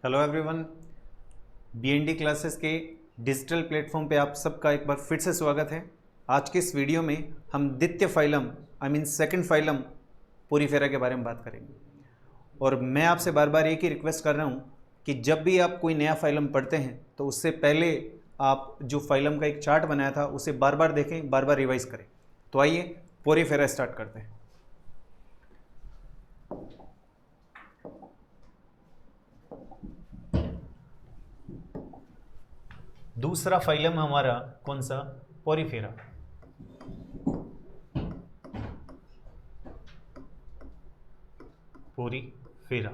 Hello everyone, BND classes के digital platform पे आप सबका एक बार फिर से स्वागत है। आज के इस वीडियो में हम द्वितीय फाइलम सेकंड फाइलम पोरीफेरा के बारे में बात करेंगे। और मैं आपसे बार बार एक ही रिक्वेस्ट कर रहा हूँ कि जब भी आप कोई नया फाइलम पढ़ते हैं तो उससे पहले आप जो फाइलम का एक चार्ट बनाया था उसे बार बार देखें, बार बार रिवाइज करें। तो आइए पोरीफेरा स्टार्ट करते हैं। दूसरा फाइलम हमारा कौन सा? पोरीफेरा। पोरीफेरा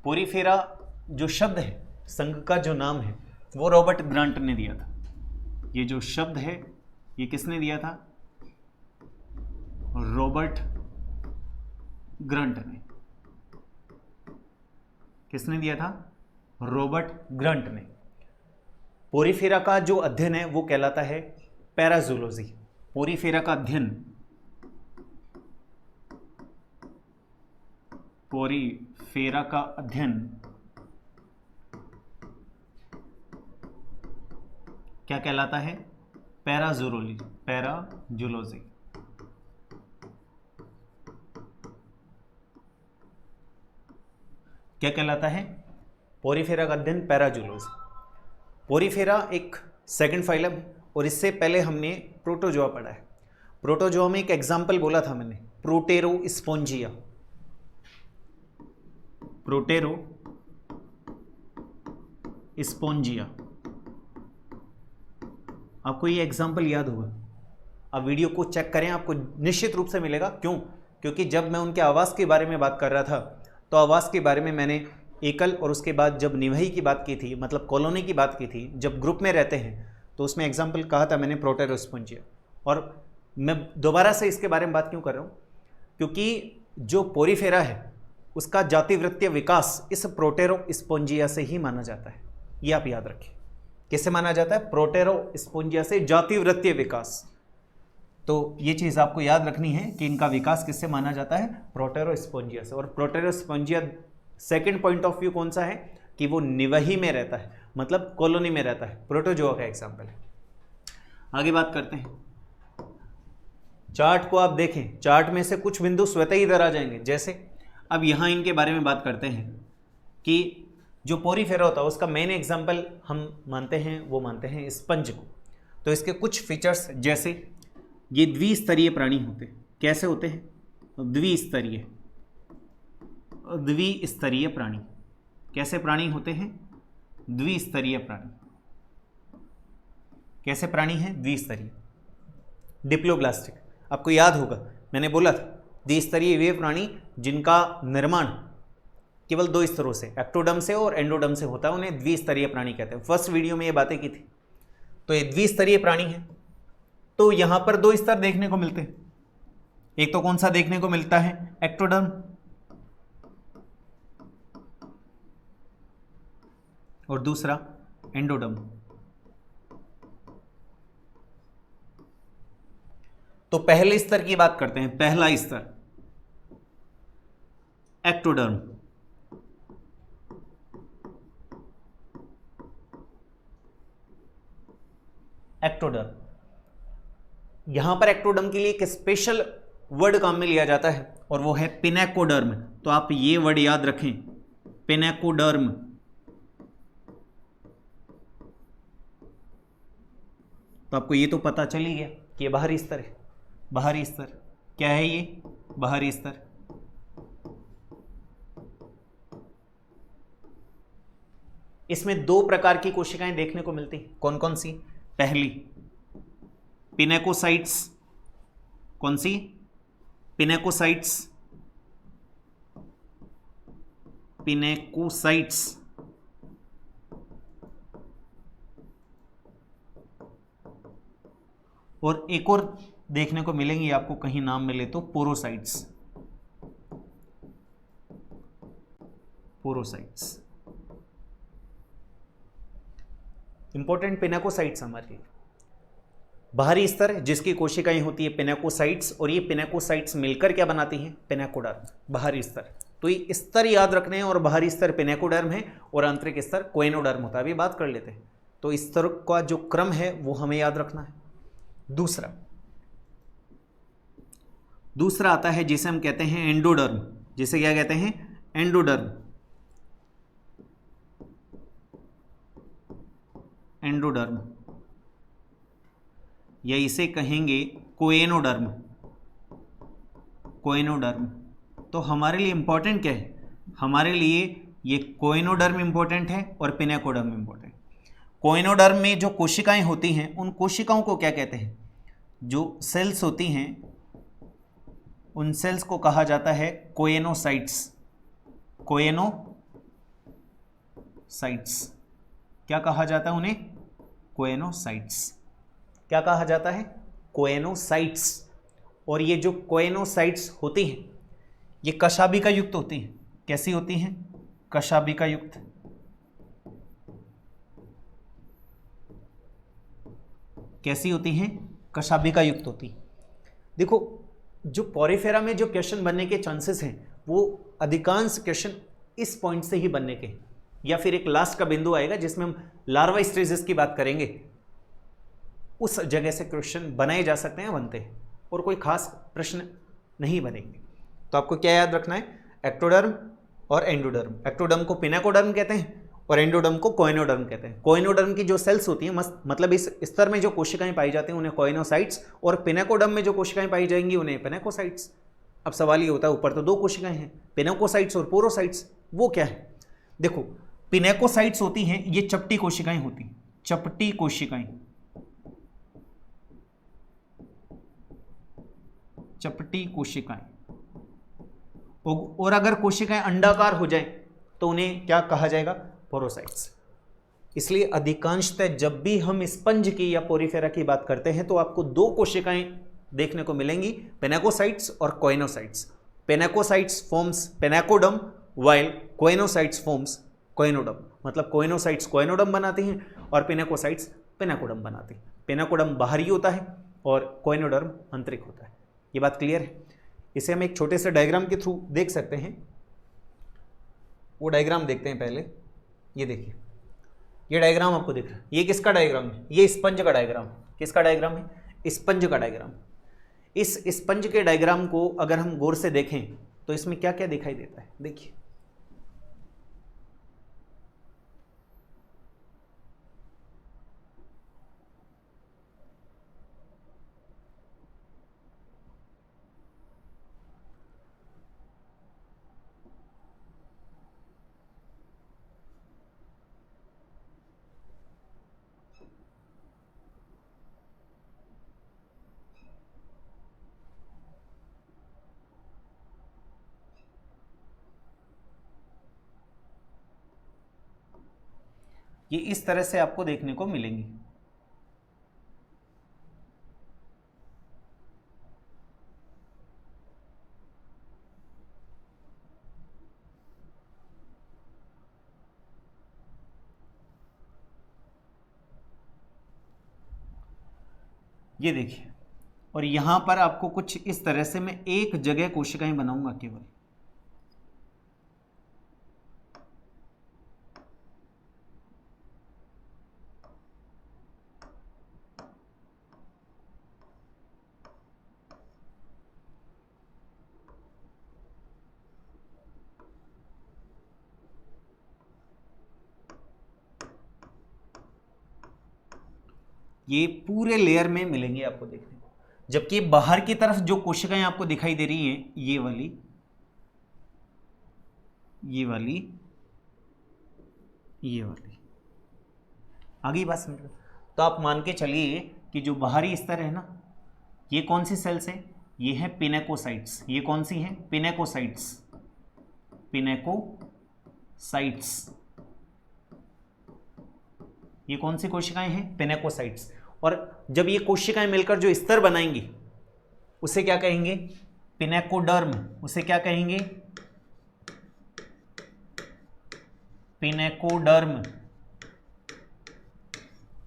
पोरीफेरा जो शब्द है, संघ का जो नाम है, वो रॉबर्ट ग्रांट ने दिया था। ये जो शब्द है ये किसने दिया था? रॉबर्ट ग्रंट ने। किसने दिया था? रॉबर्ट ग्रंट ने। पोरीफेरा का जो अध्ययन है वो कहलाता है पैराजूलॉजी। पोरीफेरा का अध्ययन, पोरीफेरा का अध्ययन क्या कहलाता है? पैराजूलॉजी। पैराजूलॉजी। क्या कहलाता है? पोरीफेरा का अध्ययन पैराजूलॉजी। पोरीफेरा एक सेकंड फाइलम है और इससे पहले हमने प्रोटोजोआ पढ़ा है। प्रोटोजोआ में एक एग्जाम्पल बोला था मैंने, प्रोटेरोस्पोंजिया। प्रोटेरोस्पोंजिया, आपको ये एग्जाम्पल याद होगा। आप वीडियो को चेक करें, आपको निश्चित रूप से मिलेगा। क्यों? क्योंकि जब मैं उनके आवास के बारे में बात कर रहा था तो आवास के बारे में मैंने एकल और उसके बाद जब निवही की बात की थी, मतलब कॉलोनी की बात की थी, जब ग्रुप में रहते हैं, तो उसमें एग्जाम्पल कहा था मैंने प्रोटेरोस्पोंजिया। और मैं दोबारा से इसके बारे में बात क्यों कर रहा हूँ? क्योंकि जो पोरीफेरा है उसका जातिवृत्तीय विकास इस प्रोटेरोस्पोंजिया से ही माना जाता है। ये आप याद रखें। किससे माना जाता है? प्रोटेरोस्पोंजिया से जातिवृत्तीय विकास। तो ये चीज़ आपको याद रखनी है कि इनका विकास किससे माना जाता है? प्रोटेरोस्पोंजिया से। और प्रोटेरोस्पोंजिया सेकंड पॉइंट ऑफ व्यू कौन सा है? कि वो निवही में रहता है, मतलब कॉलोनी में रहता है। प्रोटोजोआ का एग्जाम्पल है। आगे बात करते हैं। चार्ट को आप देखें, चार्ट में से कुछ बिंदु स्वतः ही इधर आ जाएंगे। जैसे अब यहाँ इनके बारे में बात करते हैं कि जो पोरीफेरा होता है उसका मेन एग्जाम्पल हम मानते हैं स्पंज को। तो इसके कुछ फीचर्स, जैसे ये द्विस्तरीय प्राणी होते हैं। कैसे होते हैं? द्विस्तरीय प्राणी। कैसे प्राणी होते हैं? द्विस्तरीय प्राणी। कैसे प्राणी हैं? द्विस्तरीय। डिप्लोब्लास्टिक। आपको याद होगा मैंने बोला था द्विस्तरीय वे प्राणी जिनका निर्माण केवल दो स्तरों से, एक्टोडर्म से और एंडोडर्म से होता है, उन्हें द्विस्तरीय प्राणी कहते हैं। फर्स्ट वीडियो में ये बातें की थी। तो ये द्विस्तरीय प्राणी है। तो यहां पर दो स्तर देखने को मिलते हैं। एक तो कौन सा देखने को मिलता है? एक्टोडर्म। और दूसरा एंडोडर्म। तो पहले स्तर की बात करते हैं। पहला स्तर एक्टोडर्म। एक्टोडर्म। यहां पर एक्टोडर्म के लिए एक स्पेशल वर्ड काम में लिया जाता है और वो है पिनेकोडर्म। तो आप ये वर्ड याद रखें, पिनेकोडर्म। तो आपको ये तो पता चल ही गया कि ये बाहरी स्तर है। बाहरी स्तर क्या है? ये बाहरी स्तर। इसमें दो प्रकार की कोशिकाएं देखने को मिलती हैं। कौन कौन सी? पहली पिनेकोसाइट्स। कौन सी? पिनेकोसाइट्स। पिनेकोसाइट्स। और एक और देखने को मिलेंगी आपको, कहीं नाम मिले तो, पोरोसाइट्स। पोरोसाइट्स इंपॉर्टेंट पिनेकोसाइट्स हमारे लिए। बाहरी स्तर जिसकी कोशिकाएं होती है पिनेकोसाइट्स, और ये पिनेकोसाइट्स मिलकर क्या बनाती हैं? पिनेकोडर्म। बाहरी स्तर, तो ये स्तर याद रखने हैं, और बाहरी स्तर पिनेकोडर्म है और आंतरिक स्तर कोएनोडर्म होता है। अभी बात कर लेते हैं। तो स्तर का जो क्रम है वो हमें याद रखना है। दूसरा आता है जिसे हम कहते हैं एंडोडर्म। जिसे क्या कहते हैं? एंडोडर्म। एंडोडर्म, या इसे कहेंगे कोएनोडर्म। कोएनोडर्म। तो हमारे लिए इंपॉर्टेंट क्या है? हमारे लिए ये कोएनोडर्म इंपॉर्टेंट है और पिनेकोडर्म इंपॉर्टेंट। कोएनोडर्म में जो कोशिकाएं होती हैं उन कोशिकाओं को क्या कहते हैं? जो सेल्स होती हैं उन सेल्स को कहा जाता है कोएनोसाइट्स। कोएनोसाइट्स। क्या कहा जाता है उन्हें? कोएनोसाइट्स। क्या कहा जाता है? कोएनोसाइट्स। और ये जो कोएनोसाइट्स होती हैं ये कशाभिका युक्त होती हैं। कैसी होती हैं? कशाभिका युक्त। कैसी होती हैं? कशाभिका युक्त होती। देखो, जो पॉरीफेरा में जो क्वेश्चन बनने के चांसेस हैं वो अधिकांश क्वेश्चन इस पॉइंट से ही बनने के हैं, या फिर एक लास्ट का बिंदु आएगा जिसमें हम लार्वा स्टेजेस की बात करेंगे, उस जगह से क्वेश्चन बनाए जा सकते हैं, बनते हैं, और कोई खास प्रश्न नहीं बनेंगे। तो आपको क्या याद रखना है? एक्टोडर्म और एंडोडर्म। एक्टोडर्म को पिनेकोडर्म कहते हैं और एंडोडर्म को कोएनोडर्म कहते हैं। कोएनोडर्म की जो सेल्स होती हैं, मतलब इस स्तर में जो कोशिकाएं पाई जाती हैं उन्हें कोएनोसाइट्स, और पिनेकोडर्म में जो कोशिकाएं पाई जाएंगी उन्हें पिनेकोसाइट्स। अब सवाल ये होता है, ऊपर तो दो कोशिकाएं हैं, पिनेकोसाइट्स और पोरोसाइट्स, वो क्या है? देखो, पिनेकोसाइट्स होती हैं ये चपटी कोशिकाएं होती हैं। चपटी कोशिकाएं। चपटी कोशिकाएं। और अगर कोशिकाएं अंडाकार हो जाएं तो उन्हें क्या कहा जाएगा? पोरोसाइट्स। इसलिए अधिकांशतः जब भी हम स्पंज की या पोरीफेरा की बात करते हैं तो आपको दो कोशिकाएं देखने को मिलेंगी, पिनेकोसाइट्स और choanocytes. Pinacocytes forms pinacoderm while choanocytes forms choanoderm. मतलब कोएनोसाइट्स कोएनोडर्म बनाती हैं और पिनेकोसाइट्स पिनेकोडर्म बनाती हैं। पिनेकोडर्म बाहरी होता है और कोएनोडर्म आंतरिक होता है। ये बात क्लियर है? इसे हम एक छोटे से डायग्राम के थ्रू देख सकते हैं। वो डायग्राम देखते हैं पहले। ये देखिए, ये डायग्राम आपको दिख रहा है। ये किसका डायग्राम है? ये स्पंज का डायग्राम। किसका डायग्राम है? स्पंज का डायग्राम। इस स्पंज के डायग्राम को अगर हम गौर से देखें तो इसमें क्या क्या दिखाई देता है? देखिए, ये इस तरह से आपको देखने को मिलेंगी। ये देखिए, और यहां पर आपको कुछ इस तरह से मैं एक जगह कोशिकाएं बनाऊंगा केवल। ये पूरे लेयर में मिलेंगे आपको देखने को। जबकि बाहर की तरफ जो कोशिकाएं आपको दिखाई दे रही हैं, ये वाली, ये वाली, ये वाली, आगे बात समझ लो। तो आप मान के चलिए कि जो बाहरी स्तर है ना, ये कौन सी सेल्स है? ये है पिनेकोसाइट्स। ये कौन सी है? पिनेकोसाइट्स। पिनेकोसाइट्स। ये कौन सी कोशिकाएं हैं? पिनेकोसाइट्स। और जब ये कोशिकाएं मिलकर जो स्तर बनाएंगी उसे क्या कहेंगे? पिनेकोडर्म। उसे क्या कहेंगे? पिनेकोडर्म।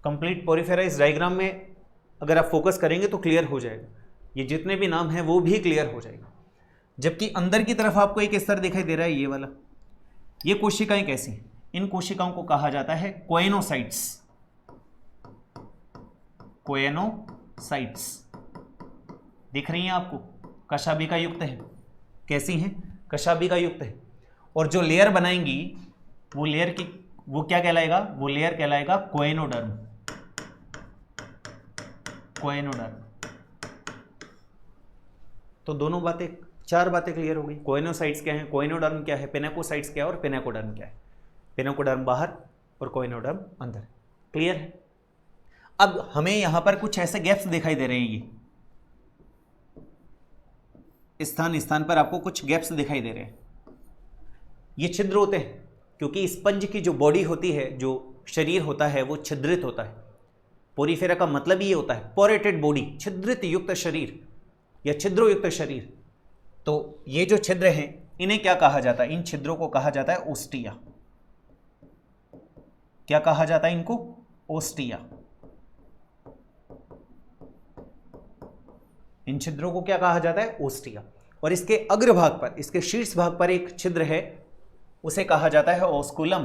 कंप्लीट पोरीफेरा इस डायग्राम में अगर आप फोकस करेंगे तो क्लियर हो जाएगा, ये जितने भी नाम हैं वो भी क्लियर हो जाएगा। जबकि अंदर की तरफ आपको एक स्तर दिखाई दे रहा है, ये वाला, ये कोशिकाएं कैसी हैं? इन कोशिकाओं को कहा जाता है कोएनोसाइट्स। कोएनोसाइट्स दिख रही हैं आपको, कशाभिका युक्त है। कैसी हैं? कशाभिका युक्त है। और जो लेयर बनाएंगी वो लेयर की, वो क्या कहलाएगा? वो लेयर कहलाएगा कोएनोडर्म। कोएनोडर्म। तो दोनों बातें, 4 बातें क्लियर हो गई। कोएनोसाइट्स क्या है, कोएनोडर्म क्या है, पिनाकोसाइट्स क्या है और पिनाकोडर्म क्या है। पिनाकोडर्म बाहर और कोएनोडर्म अंदर। क्लियर है? अब हमें यहां पर कुछ ऐसे गैप्स दिखाई दे रहे हैं, ये स्थान स्थान पर आपको कुछ गैप्स दिखाई दे रहे हैं। ये छिद्र होते हैं, क्योंकि स्पंज की जो बॉडी होती है, जो शरीर होता है, वो छिद्रित होता है। पोरीफेरा का मतलब ये होता है पोरेटेड बॉडी, छिद्रित युक्त शरीर या छिद्रों युक्त शरीर। तो ये जो छिद्र हैं, इन्हें क्या कहा जाता है? इन छिद्रों को कहा जाता है ओस्टिया। क्या कहा जाता है इनको? ओस्टिया। इन छिद्रों को क्या कहा जाता है? ओस्टिया। और इसके अग्रभाग पर, इसके शीर्ष भाग पर एक छिद्र है, उसे कहा जाता है ओस्कुलम।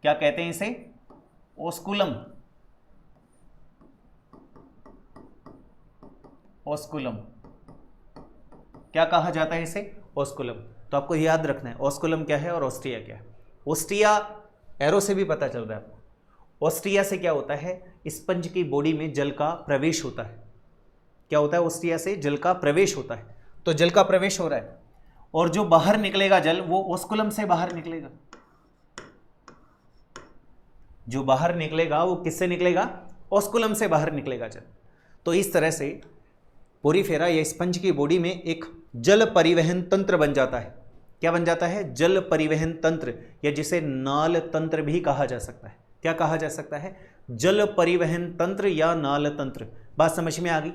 क्या कहते हैं इसे? ओस्कुलम। ओस्कुलम। क्या कहा जाता है इसे? ओस्कुलम। तो आपको याद रखना है ओस्कुलम क्या है और ओस्टिया क्या है। ओस्टिया एरो से भी पता चल रहा है आपको। ओस्टिया से क्या होता है? स्पंज की बॉडी में जल का प्रवेश होता है। क्या होता है? ओस्टिया से जल का प्रवेश होता है। तो जल का प्रवेश हो रहा है, और जो बाहर निकलेगा जल, वो ओस्कुलम से बाहर निकलेगा। जो बाहर निकलेगा वो किससे निकलेगा? ओस्कुलम से बाहर निकलेगा जल। तो इस तरह से पोरीफेरा या स्पंज की बॉडी में एक जल परिवहन तंत्र बन जाता है। क्या बन जाता है? जल परिवहन तंत्र, या जिसे नाल तंत्र भी कहा जा सकता है। क्या कहा जा सकता है? जल परिवहन तंत्र या नाल तंत्र। बात समझ में आ गई?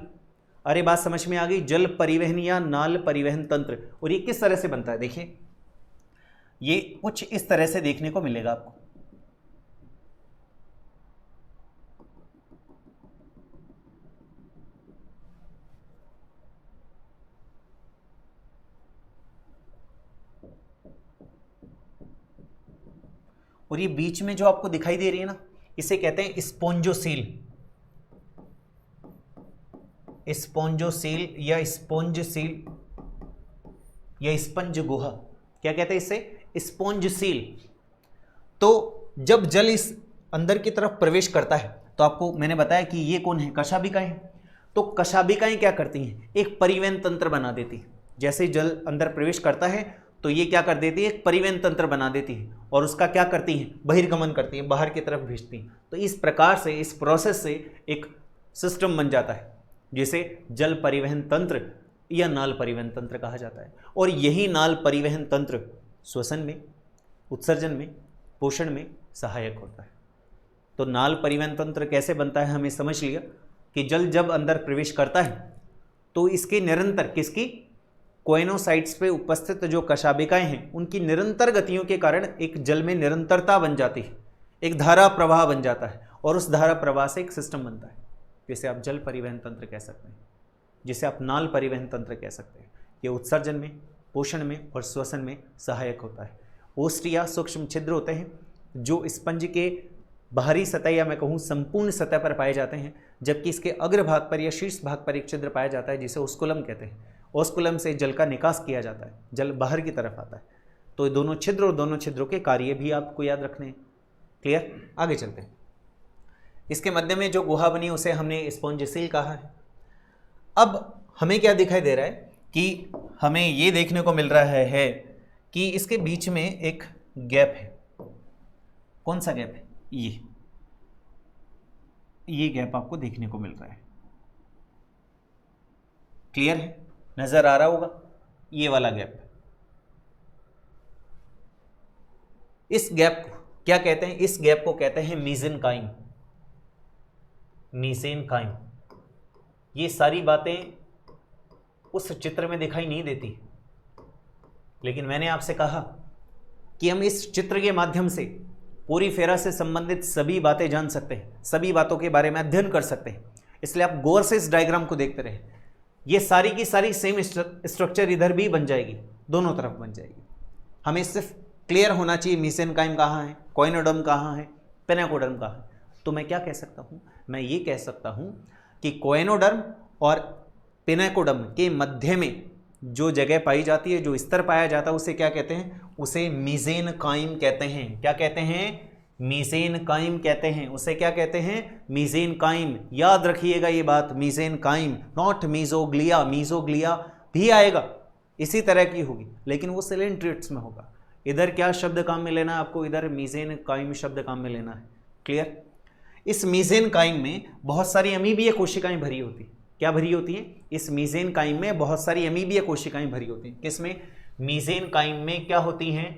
अरे बात समझ में आ गई। जल परिवहन या नाल परिवहन तंत्र। और ये किस तरह से बनता है? देखिए, ये कुछ इस तरह से देखने को मिलेगा आपको। और ये बीच में जो आपको दिखाई दे रही है ना, इसे कहते हैं स्पोंजोसील। स्पोंजोसील या स्पोंज सील या स्पंज गुहा। क्या कहते हैं इसे? Sponge seal. तो जब जल इस अंदर की तरफ प्रवेश करता है, तो आपको मैंने बताया कि ये कौन है? कशाभिकाएं। तो कशाभिकाएं क्या करती हैं? एक परिवहन तंत्र बना देती है। जैसे जल अंदर प्रवेश करता है तो ये क्या कर देती है? एक परिवहन तंत्र बना देती है, और उसका क्या करती है? बहिर्गमन करती है, बाहर की तरफ भेजती है। तो इस प्रकार से, इस प्रोसेस से एक सिस्टम बन जाता है, जिसे जल परिवहन तंत्र या नाल परिवहन तंत्र कहा जाता है। और यही नाल परिवहन तंत्र श्वसन में, उत्सर्जन में, पोषण में सहायक होता है। तो नाल परिवहन तंत्र कैसे बनता है हमें समझ लिया कि जल जब अंदर प्रवेश करता है तो इसके निरंतर, किसकी? कोएनोसाइट्स पे उपस्थित जो कशाभिकाएं हैं, उनकी निरंतर गतियों के कारण एक जल में निरंतरता बन जाती है, एक धारा प्रवाह बन जाता है, और उस धारा प्रवाह से एक सिस्टम बनता है, जिसे आप जल परिवहन तंत्र कह सकते हैं, जिसे आप नाल परिवहन तंत्र कह सकते हैं। ये उत्सर्जन में, पोषण में और श्वसन में सहायक होता है। ओस्टिया सूक्ष्म छिद्र होते हैं जो स्पंज के बाहरी सतह या मैं कहूँ संपूर्ण सतह पर पाए जाते हैं, जबकि इसके अग्रभाग पर या शीर्ष भाग पर एक छिद्र पाया जाता है जिसे ओस्कुलम कहते हैं। ओस्कुलम से जल का निकास किया जाता है, जल बाहर की तरफ आता है। तो दोनों छिद्र और दोनों छिद्रों के कार्य भी आपको याद रखने हैं। क्लियर? आगे चलते हैं। इसके मध्य में जो गुहा बनी उसे हमने स्पोंजसील कहा है। अब हमें क्या दिखाई दे रहा है कि हमें ये देखने को मिल रहा है कि इसके बीच में एक गैप है। कौन सा गैप है? ये गैप आपको देखने को मिल रहा है। क्लियर है? नजर आ रहा होगा ये वाला गैप। इस गैप को क्या कहते हैं? इस गैप को कहते हैं मीसेनकाइम। मीसेनकाइम। ये सारी बातें उस चित्र में दिखाई नहीं देती, लेकिन मैंने आपसे कहा कि हम इस चित्र के माध्यम से पोरीफेरा से संबंधित सभी बातें जान सकते हैं, सभी बातों के बारे में अध्ययन कर सकते हैं। इसलिए आप गौर से इस डायग्राम को देखते रहे। ये सारी की सारी सेम स्ट्रक्चर इधर भी बन जाएगी, दोनों तरफ बन जाएगी। हमें सिर्फ क्लियर होना चाहिए मीसेनकाइम कहाँ है, कोइनोडर्म कहाँ है, पेनाकोडर्म कहाँ है। तो मैं क्या कह सकता हूँ, मैं ये कह सकता हूँ कि कोइनोडर्म और पेनाकोडर्म के मध्य में जो जगह पाई जाती है, जो स्तर पाया जाता है, उसे क्या कहते हैं, उसे मीसेनकाइम कहते हैं। क्या कहते हैं, मीसेनकाइम कहते हैं। उसे क्या कहते हैं, मीसेनकाइम। याद रखिएगा ये बात, मीसेनकाइम, नॉट मीजोग्लिया। मीजोग्लिया भी आएगा, इसी तरह की होगी, लेकिन वो सिलेंट्रेट्स में होगा। इधर क्या शब्द काम में लेना है आपको, इधर मीसेनकाइम शब्द काम में लेना है। क्लियर। इस मीसेनकाइम में बहुत सारी अमीबीय कोशिकाएं भरी होती। क्या भरी होती हैं, इस मीसेनकाइम में बहुत सारी अमीबीय कोशिकाएं भरी होती हैं। किसमें, मीसेनकाइम में क्या होती हैं,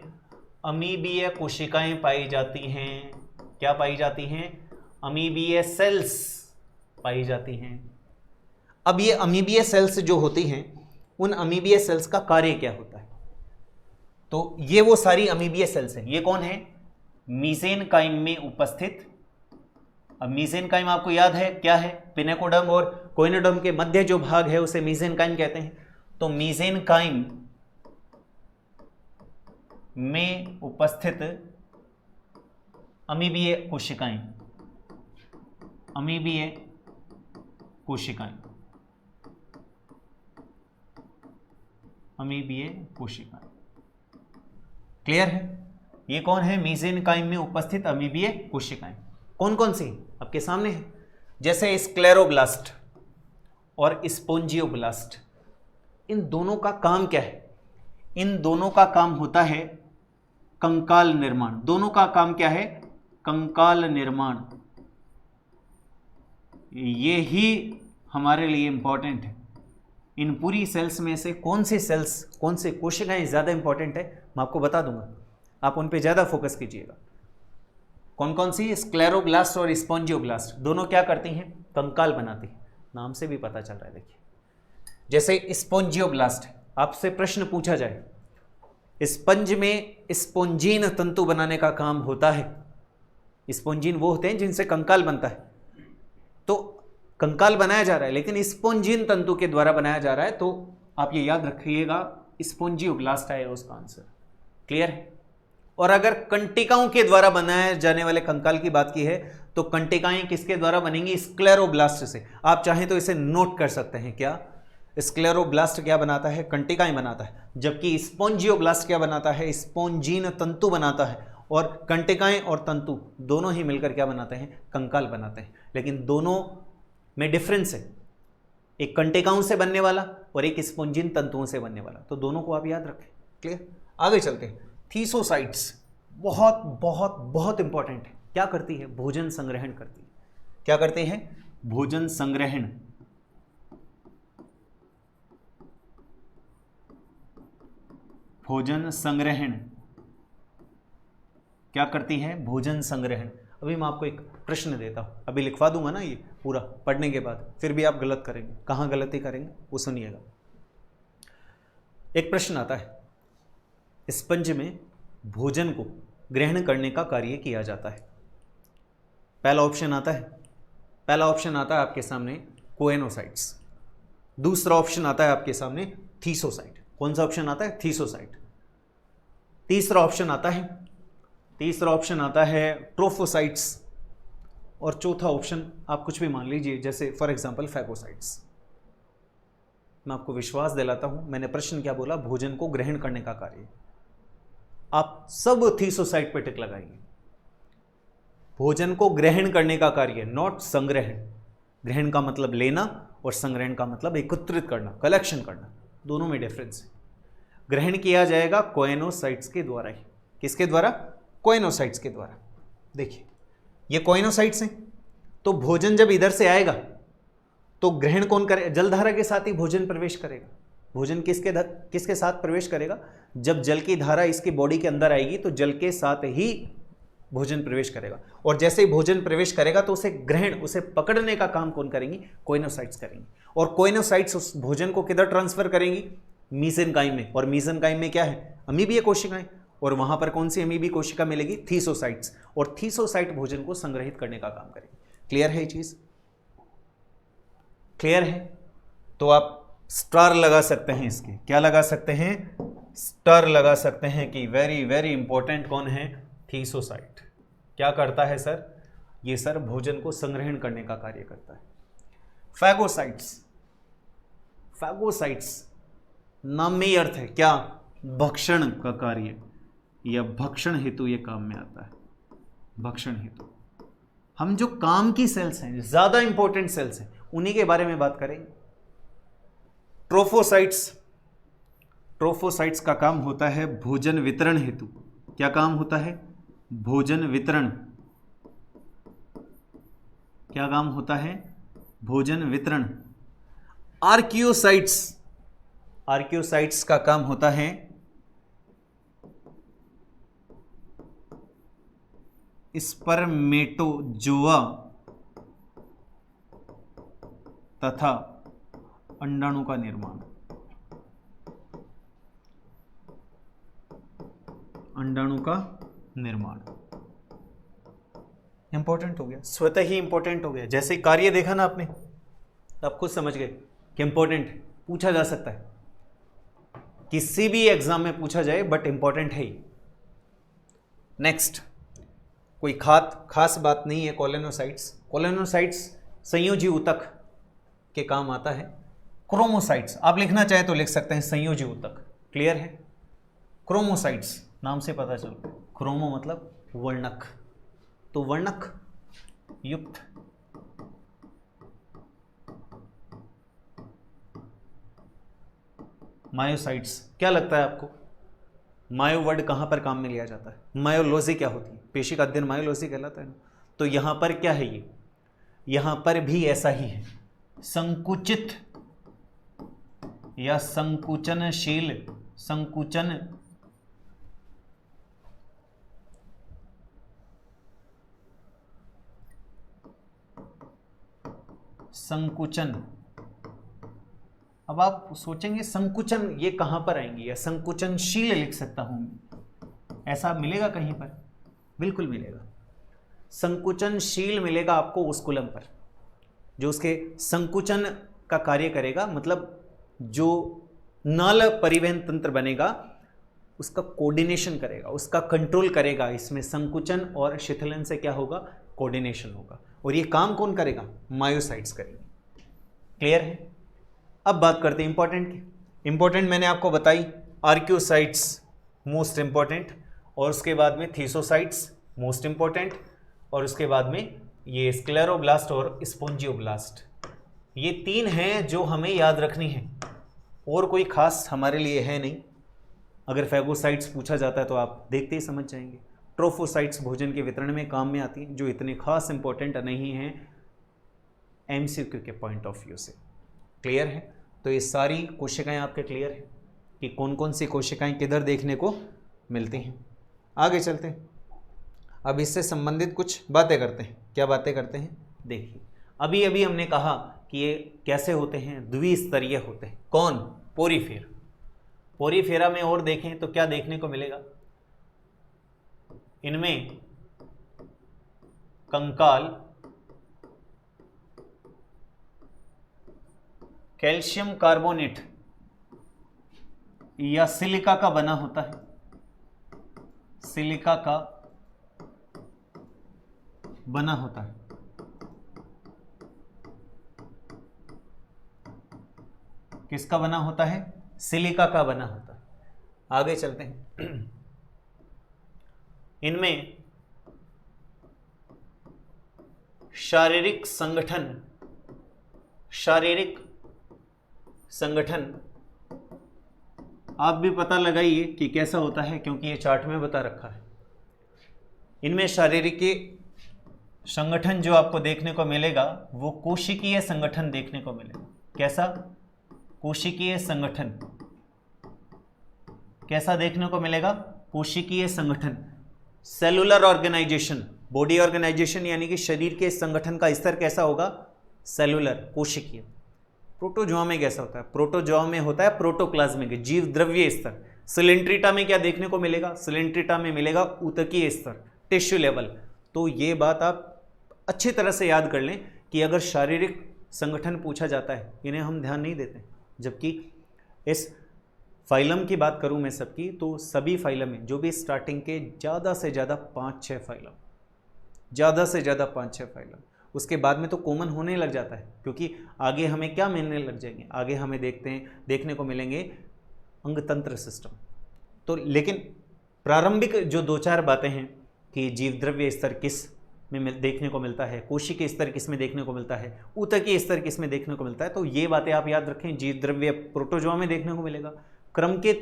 अमीबीय कोशिकाएं पाई जाती हैं। क्या पाई जाती हैं, अमीबीय सेल्स पाई जाती हैं। अब ये अमीबीय सेल्स जो होती हैं, उन अमीबीय सेल्स का कार्य क्या होता है, तो ये वो सारी अमीबीय सेल्स हैं। ये कौन है, मीसेनकाइम में उपस्थित। अब मीसेनकाइम आपको याद है क्या है, पेनाकोडर्म और कोइनोडर्म के मध्य जो भाग है उसे मीसेनकाइम कहते हैं। तो मीसेनकाइम में उपस्थित अमीबीय कोशिकाएं, अमीबीय कोशिकाएं, अमीबीय कोशिकाएं। क्लियर है, ये कौन है, मीसेनकाइम में उपस्थित अमीबीय कोशिकाएं। कौन कौन सी आपके सामने है, जैसे स्क्लेरोब्लास्ट और स्पोंजियोब्लास्ट। इन दोनों का काम क्या है, इन दोनों का काम होता है कंकाल निर्माण। दोनों का काम क्या है, कंकाल निर्माण। ये ही हमारे लिए इंपॉर्टेंट है। इन पूरी सेल्स में से कौन सी सेल्स, कौन से कोशिकाएं ज़्यादा इंपॉर्टेंट है, मैं आपको बता दूंगा, आप उन पे ज़्यादा फोकस कीजिएगा। कौन कौन सी, स्क्लेरोब्लास्ट और स्पोंजियोब्लास्ट। दोनों क्या करती हैं, कंकाल बनाती हैं। नाम से भी पता चल रहा है। देखिए, जैसे स्पोंजियोब्लास्ट, आपसे प्रश्न पूछा जाए, स्पंज में स्पोंजीन तंतु बनाने का काम होता है। स्पोंजीन वो होते हैं जिनसे कंकाल बनता है, तो कंकाल बनाया जा रहा है, लेकिन स्पोंजीन तंतु के द्वारा बनाया जा रहा है। तो आप ये याद रखिएगा, स्पोंजियोब्लास्ट आएगा उसका आंसर। क्लियर है। और अगर कंटिकाओं के द्वारा बनाए जाने वाले कंकाल की बात की है, तो कंटिकाएं किसके द्वारा बनेंगी, स्क्लेरोब्लास्ट से। आप चाहें तो इसे नोट कर सकते हैं। क्या, स्क्लेरोब्लास्ट क्या बनाता है, कंटिकाएं बनाता है, जबकि स्पोंजियोब्लास्ट क्या बनाता है, स्पोंजीन तंतु बनाता है। और कंटिकाएं और तंतु दोनों ही मिलकर क्या बनाते हैं, कंकाल बनाते हैं। लेकिन दोनों में डिफरेंस है, एक कंटिकाओं से बनने वाला और एक स्पोंजीन तंतुओं से बनने वाला। तो दोनों को आप याद रखें। क्लियर। आगे चलते हैं। थीसोसाइट्स बहुत बहुत बहुत इंपॉर्टेंट है। क्या करती है, भोजन संग्रहण करती है। क्या करते हैं, भोजन संग्रहण। भोजन संग्रहण क्या करती है, भोजन संग्रहण। अभी मैं आपको एक प्रश्न देता हूं, अभी लिखवा दूंगा ना ये पूरा पढ़ने के बाद, फिर भी आप गलत करेंगे। कहां गलती करेंगे वो सुनिएगा। एक प्रश्न आता है, स्पंज में भोजन को ग्रहण करने का कार्य किया जाता है। पहला ऑप्शन आता है आपके सामने कोएनोसाइट्स। दूसरा ऑप्शन आता है आपके सामने थीसोसाइट। कौन सा ऑप्शन आता है, थीसोसाइट। तीसरा ऑप्शन आता है ट्रोफोसाइट्स। और चौथा ऑप्शन आप कुछ भी मान लीजिए, जैसे फॉर एग्जांपल फैगोसाइट्स। मैं आपको विश्वास दिलाता हूं, मैंने प्रश्न क्या बोला, भोजन को ग्रहण करने का कार्य। आप सब थीसोसाइट पे टिक लगाएंगे। भोजन को ग्रहण करने का कार्य, नॉट संग्रहण। ग्रहण का मतलब लेना और संग्रहण का मतलब एकत्रित करना, कलेक्शन करना। दोनों में डिफरेंस है। ग्रहण किया जाएगा कोएनोसाइट्स के द्वारा ही। किसके द्वारा, कोएनोसाइट्स के द्वारा। देखिए ये कोएनोसाइट्स हैं, तो भोजन जब इधर से आएगा तो ग्रहण कौन करे, जलधारा के साथ ही भोजन प्रवेश करेगा। भोजन किसके साथ प्रवेश करेगा, जब जल की धारा इसकी बॉडी के अंदर आएगी तो जल के साथ ही भोजन प्रवेश करेगा। और जैसे ही भोजन प्रवेश करेगा तो उसे ग्रहण, उसे पकड़ने का काम कौन करेंगी, कोएनोसाइट्स करेंगी। और कोएनोसाइट्स उस भोजन को किधर ट्रांसफर करेंगी, मीसेनकाइम में। और मीसेनकाइम में क्या है, अमीबीय कोशिकाएं। और वहां पर कौन सी अमीबीय कोशिका मिलेगी, थीसोसाइट्स। और थीसोसाइट भोजन को संग्रहित करने का काम करेगी। क्लियर है ये चीज। क्लियर है? तो आप स्टार लगा सकते हैं इसके, क्या लगा सकते हैं? स्टार लगा सकते हैं कि वेरी वेरी इंपॉर्टेंट कौन है? थीसोसाइट। क्या करता है सर? ये सर भोजन को संग्रहण करने का कार्य करता है। फैगोसाइट्स, फैगोसाइट्स नाम में ही अर्थ है क्या? भक्षण का कार्य, या भक्षण हेतु ये काम में आता है, भक्षण हेतु। हम जो काम की सेल्स हैं, ज्यादा इंपॉर्टेंट सेल्स हैं, उन्हीं के बारे में बात करेंगे। ट्रोफोसाइट्स, ट्रोफोसाइट्स का काम होता है भोजन वितरण हेतु। क्या काम होता है? भोजन वितरण। क्या काम होता है? भोजन वितरण। आर्कियोसाइट्स, आर्कियोसाइट्स का काम होता है स्पर्मेटोजोआ तथा अंडाणु का निर्माण। अंडाणु का निर्माण इंपॉर्टेंट हो गया, स्वतः ही इंपॉर्टेंट हो गया। जैसे कार्य देखा ना आपने, आप खुद समझ गए कि इंपॉर्टेंट पूछा जा सकता है, किसी भी एग्जाम में पूछा जाए, बट इंपॉर्टेंट है ही। नेक्स्ट, कोई खास बात नहीं है। कोलेनोसाइट्स, कोलेनोसाइट्स संयोजी ऊतक के काम आता है। क्रोमोसाइट्स, आप लिखना चाहे तो लिख सकते हैं संयोजी ऊतक। क्लियर है? क्रोमोसाइट्स नाम से पता चलता है, क्रोमो मतलब वर्णक, तो वर्णक युक्त। मायोसाइट्स, क्या लगता है आपको मायो वर्ड कहां पर काम में लिया जाता है? मायोलॉजी क्या होती है? पेशी का अध्ययन मायोलॉजी कहलाता है ना। तो यहां पर क्या है? ये यहां पर भी ऐसा ही है, संकुचित या संकुचनशील, संकुचन संकुचन। अब आप सोचेंगे संकुचन ये कहां पर आएंगी, या संकुचनशील लिख सकता हूं, ऐसा मिलेगा कहीं पर? बिल्कुल मिलेगा, संकुचनशील मिलेगा आपको उस कुलम पर जो उसके संकुचन का कार्य करेगा, मतलब जो नाल परिवहन तंत्र बनेगा उसका कोऑर्डिनेशन करेगा, उसका कंट्रोल करेगा। इसमें संकुचन और शिथिलन से क्या होगा? कोऑर्डिनेशन होगा। और ये काम कौन करेगा? मायोसाइट्स करेंगे। क्लियर है? अब बात करते हैं इंपॉर्टेंट की। इंपॉर्टेंट मैंने आपको बताई, आर्कियोसाइट्स मोस्ट इंपॉर्टेंट, और उसके बाद में थीसोसाइट्स मोस्ट इंपॉर्टेंट, और उसके बाद में ये स्क्लेरोब्लास्ट और स्पोंजियोब्लास्ट। ये तीन हैं जो हमें याद रखनी है, और कोई खास हमारे लिए है नहीं। अगर फैगोसाइट्स पूछा जाता है तो आप देखते ही समझ जाएंगे। ट्रोफोसाइट्स भोजन के वितरण में काम में आती हैं, जो इतने खास इंपॉर्टेंट नहीं हैं एमसीक्यू के पॉइंट ऑफ व्यू से। क्लियर है? तो ये सारी कोशिकाएं आपके क्लियर है कि कौन कौन सी कोशिकाएं किधर देखने को मिलती हैं। आगे चलते हैं, अब इससे संबंधित कुछ बातें करते हैं। क्या बातें करते हैं? देखिए, अभी अभी हमने कहा कि ये कैसे होते हैं? द्विस्तरीय होते हैं। कौन? पोरीफेरा। पोरीफेरा में और देखें तो क्या देखने को मिलेगा? इनमें कंकाल कैल्शियम कार्बोनेट या सिलिका का बना होता है, सिलिका का बना होता है। किसका बना होता है? सिलिका का बना होता है। आगे चलते हैं, इनमें शारीरिक संगठन, शारीरिक संगठन आप भी पता लगाइए कि कैसा होता है, क्योंकि ये चार्ट में बता रखा है। इनमें शारीरिक संगठन जो आपको देखने को मिलेगा वो कोशिकीय संगठन देखने को मिलेगा। कैसा? कोशिकीय संगठन। कैसा देखने को मिलेगा? कोशिकीय संगठन। सेलुलर ऑर्गेनाइजेशन, बॉडी ऑर्गेनाइजेशन, यानी कि शरीर के संगठन का स्तर कैसा होगा? सेलुलर, कोशिकीय। प्रोटोजोआ में कैसा होता है? प्रोटोजोआ में होता है प्रोटोप्लाज्मिक, जीव द्रव्य स्तर। सिलेंट्रिटा में क्या देखने को मिलेगा? सिलेंट्रिटा में मिलेगा ऊतकीय स्तर, टिश्यू लेवल। तो ये बात आप अच्छी तरह से याद कर लें कि अगर शारीरिक संगठन पूछा जाता है, इन्हें हम ध्यान नहीं देते। जबकि इस फाइलम की बात करूं मैं सबकी, तो सभी फाइलम में जो भी स्टार्टिंग के ज़्यादा से ज़्यादा 5-6 फाइलम, ज़्यादा से ज़्यादा 5-6 फाइलम, उसके बाद में तो कॉमन होने लग जाता है, क्योंकि आगे हमें क्या मिलने लग जाएंगे, आगे हमें देखने को मिलेंगे अंगतंत्र सिस्टम। तो लेकिन प्रारंभिक जो 2-4 बातें हैं कि जीव द्रव्य स्तर किस में देखने को मिलता है, कोशिकीय स्तर किस में देखने को मिलता है, ऊतकीय स्तर किस में देखने को मिलता है, तो ये बातें आप याद रखें। जीव द्रव्य प्रोटोजोआ में देखने को मिलेगा। क्रम के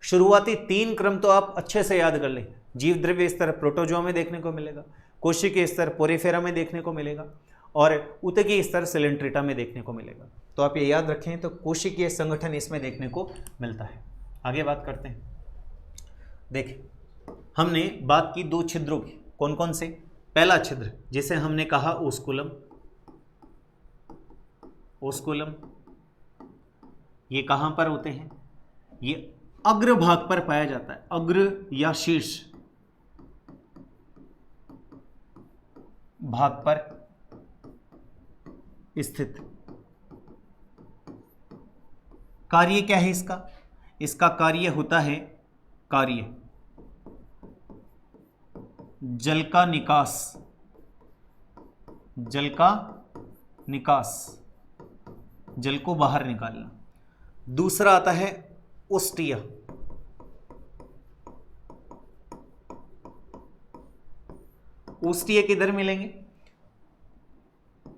शुरुआती 3 क्रम तो आप अच्छे से याद कर लें। जीव द्रव्य स्तर प्रोटोजोआ में देखने को मिलेगा, कोशिकीय स्तर पोरिफेरा में देखने को मिलेगा, और ऊतकीय स्तर सिलेंट्रेटा में देखने को मिलेगा। तो आप ये याद रखें, तो कोशिकीय संगठन इसमें देखने को मिलता है। आगे बात करते हैं। देखिए, हमने बात की 2 छिद्रों की। कौन कौन से? पहला छिद्र जिसे हमने कहा ओस्कुलम। ओस्कुलम ये कहां पर होते हैं? ये अग्र भाग पर पाया जाता है, अग्र या शीर्ष भाग पर स्थित। कार्य क्या है इसका? इसका कार्य होता है जल का निकास, जल का निकास, जल को बाहर निकालना। दूसरा आता है ओस्टिया। ओस्टिया किधर मिलेंगे?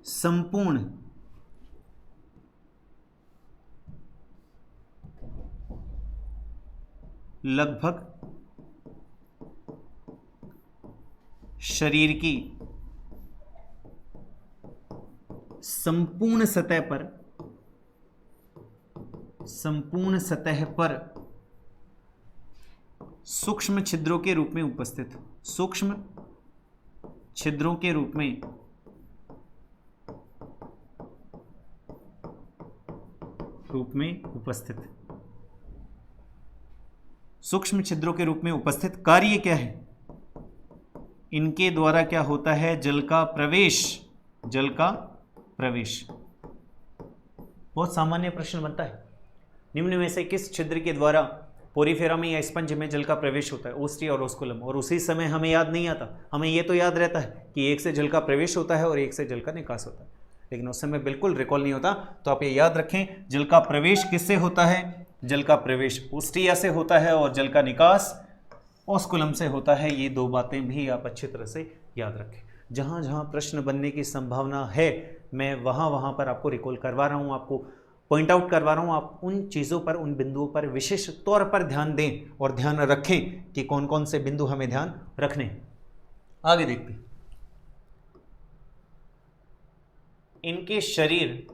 संपूर्ण लगभग शरीर की संपूर्ण सतह पर सूक्ष्म छिद्रों के रूप में उपस्थित, सूक्ष्म छिद्रों के रूप में उपस्थित, सूक्ष्म छिद्रों के रूप में उपस्थित। कार्य क्या है? इनके द्वारा क्या होता है? जल का प्रवेश, जल का प्रवेश। बहुत सामान्य प्रश्न बनता है, निम्न में से किस छिद्र के द्वारा पोरिफेरा में या स्पंज में जल का प्रवेश होता है? ओस्टिया और ओस्कुलम। और उसी समय हमें याद नहीं आता, हमें ये तो याद रहता है कि एक से जल का प्रवेश होता है और एक से जल का निकास होता है, लेकिन उस समय बिल्कुल रिकॉल नहीं होता। तो आप ये याद रखें, जल का प्रवेश किससे होता है? जल का प्रवेश ओस्टिया से होता है और जल का निकास ओस्कुलम से होता है। ये 2 बातें भी आप अच्छी तरह से याद रखें। जहाँ जहाँ प्रश्न बनने की संभावना है, मैं वहाँ पर आपको रिकॉल करवा रहा हूँ, आपको पॉइंट आउट करवा रहा हूँ। आप उन चीज़ों पर, उन बिंदुओं पर विशेष तौर पर ध्यान दें और ध्यान रखें कि कौन कौन से बिंदु हमें ध्यान रखने हैं। आगे देखते हैं। इनके शरीर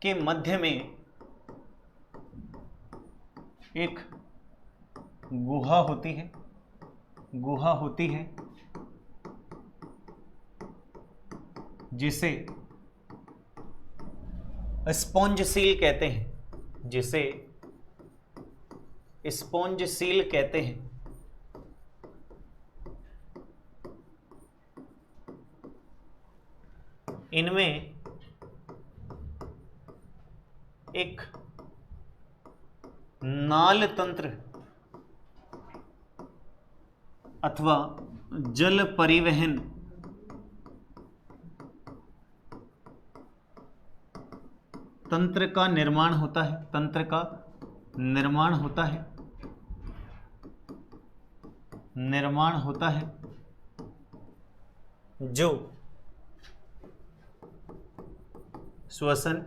के मध्य में एक गुहा होती है जिसे स्पॉन्ज सील कहते हैं, जिसे स्पॉन्ज सील कहते हैं। इनमें एक नाल तंत्र अथवा जल परिवहन तंत्र का निर्माण होता है, तंत्र का निर्माण होता है जो श्वसन,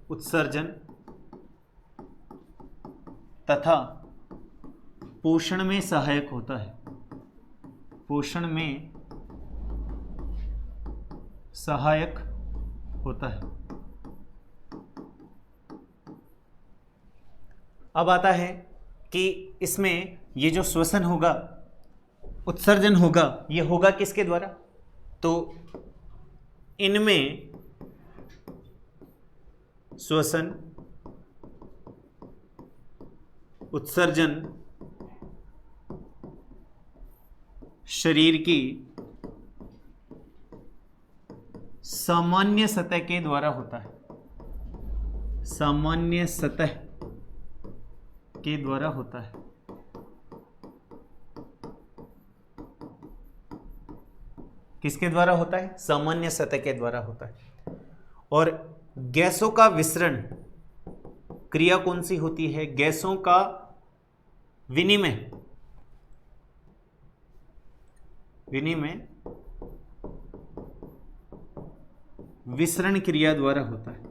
उत्सर्जन तथा पोषण में सहायक होता है, पोषण में सहायक होता है। अब आता है कि इसमें ये जो श्वसन होगा, उत्सर्जन होगा, ये होगा किसके द्वारा? तो इनमें श्वसन, उत्सर्जन शरीर की सामान्य सतह के द्वारा होता है, सामान्य सतह के द्वारा होता है। किसके द्वारा होता है? सामान्य सतह के द्वारा होता है। और गैसों का विसरण क्रिया कौन सी होती है? गैसों का विनिमय, विनिमय विसरण क्रिया द्वारा होता है।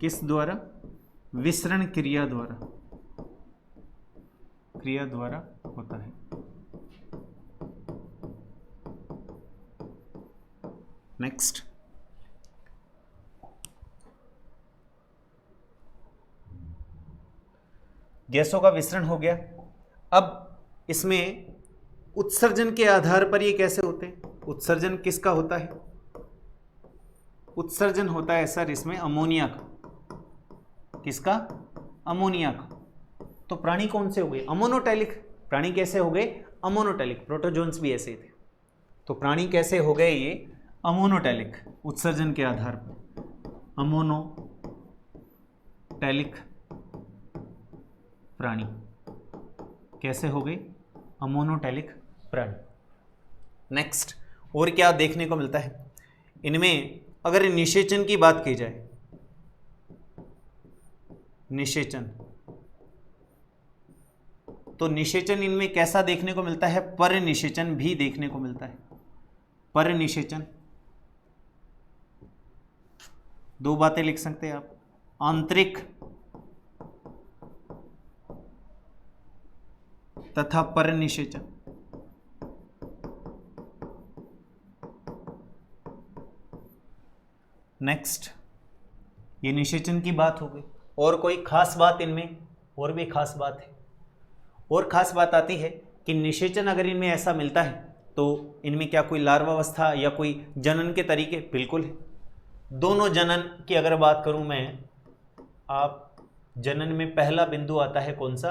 किस द्वारा? विसरण क्रिया द्वारा, क्रिया द्वारा होता है। नेक्स्ट, गैसों का विसरण हो गया। अब इसमें उत्सर्जन के आधार पर ये कैसे होते हैं? उत्सर्जन किसका होता है? उत्सर्जन होता है सर इसमें अमोनिया का। किसका? अमोनिया का। तो प्राणी कौन से हो गए? अमोनोटैलिक। प्राणी कैसे हो गए? अमोनोटैलिक। प्रोटोजोन्स भी ऐसे ही थे। तो प्राणी कैसे हो गए? ये अमोनोटैलिक, उत्सर्जन के आधार पर अमोनोटैलिक प्राणी कैसे हो गए? अमोनोटैलिक प्राणी। नेक्स्ट, और क्या देखने को मिलता है इनमें? अगर निषेचन की बात की जाए, निषेचन, तो निषेचन इनमें कैसा देखने को मिलता है? पर निषेचन भी देखने को मिलता है। पर निषेचन, दो बातें लिख सकते हैं आप, आंतरिक तथा पर निषेचन। नेक्स्ट, ये निषेचन की बात हो गई। और कोई खास बात इनमें? और भी खास बात है। और खास बात आती है कि निषेचन अगर इनमें ऐसा मिलता है तो इनमें क्या कोई लार्वावस्था या कोई जनन के तरीके? बिल्कुल है। दोनों जनन की अगर बात करूं मैं, आप जनन में पहला बिंदु आता है कौन सा?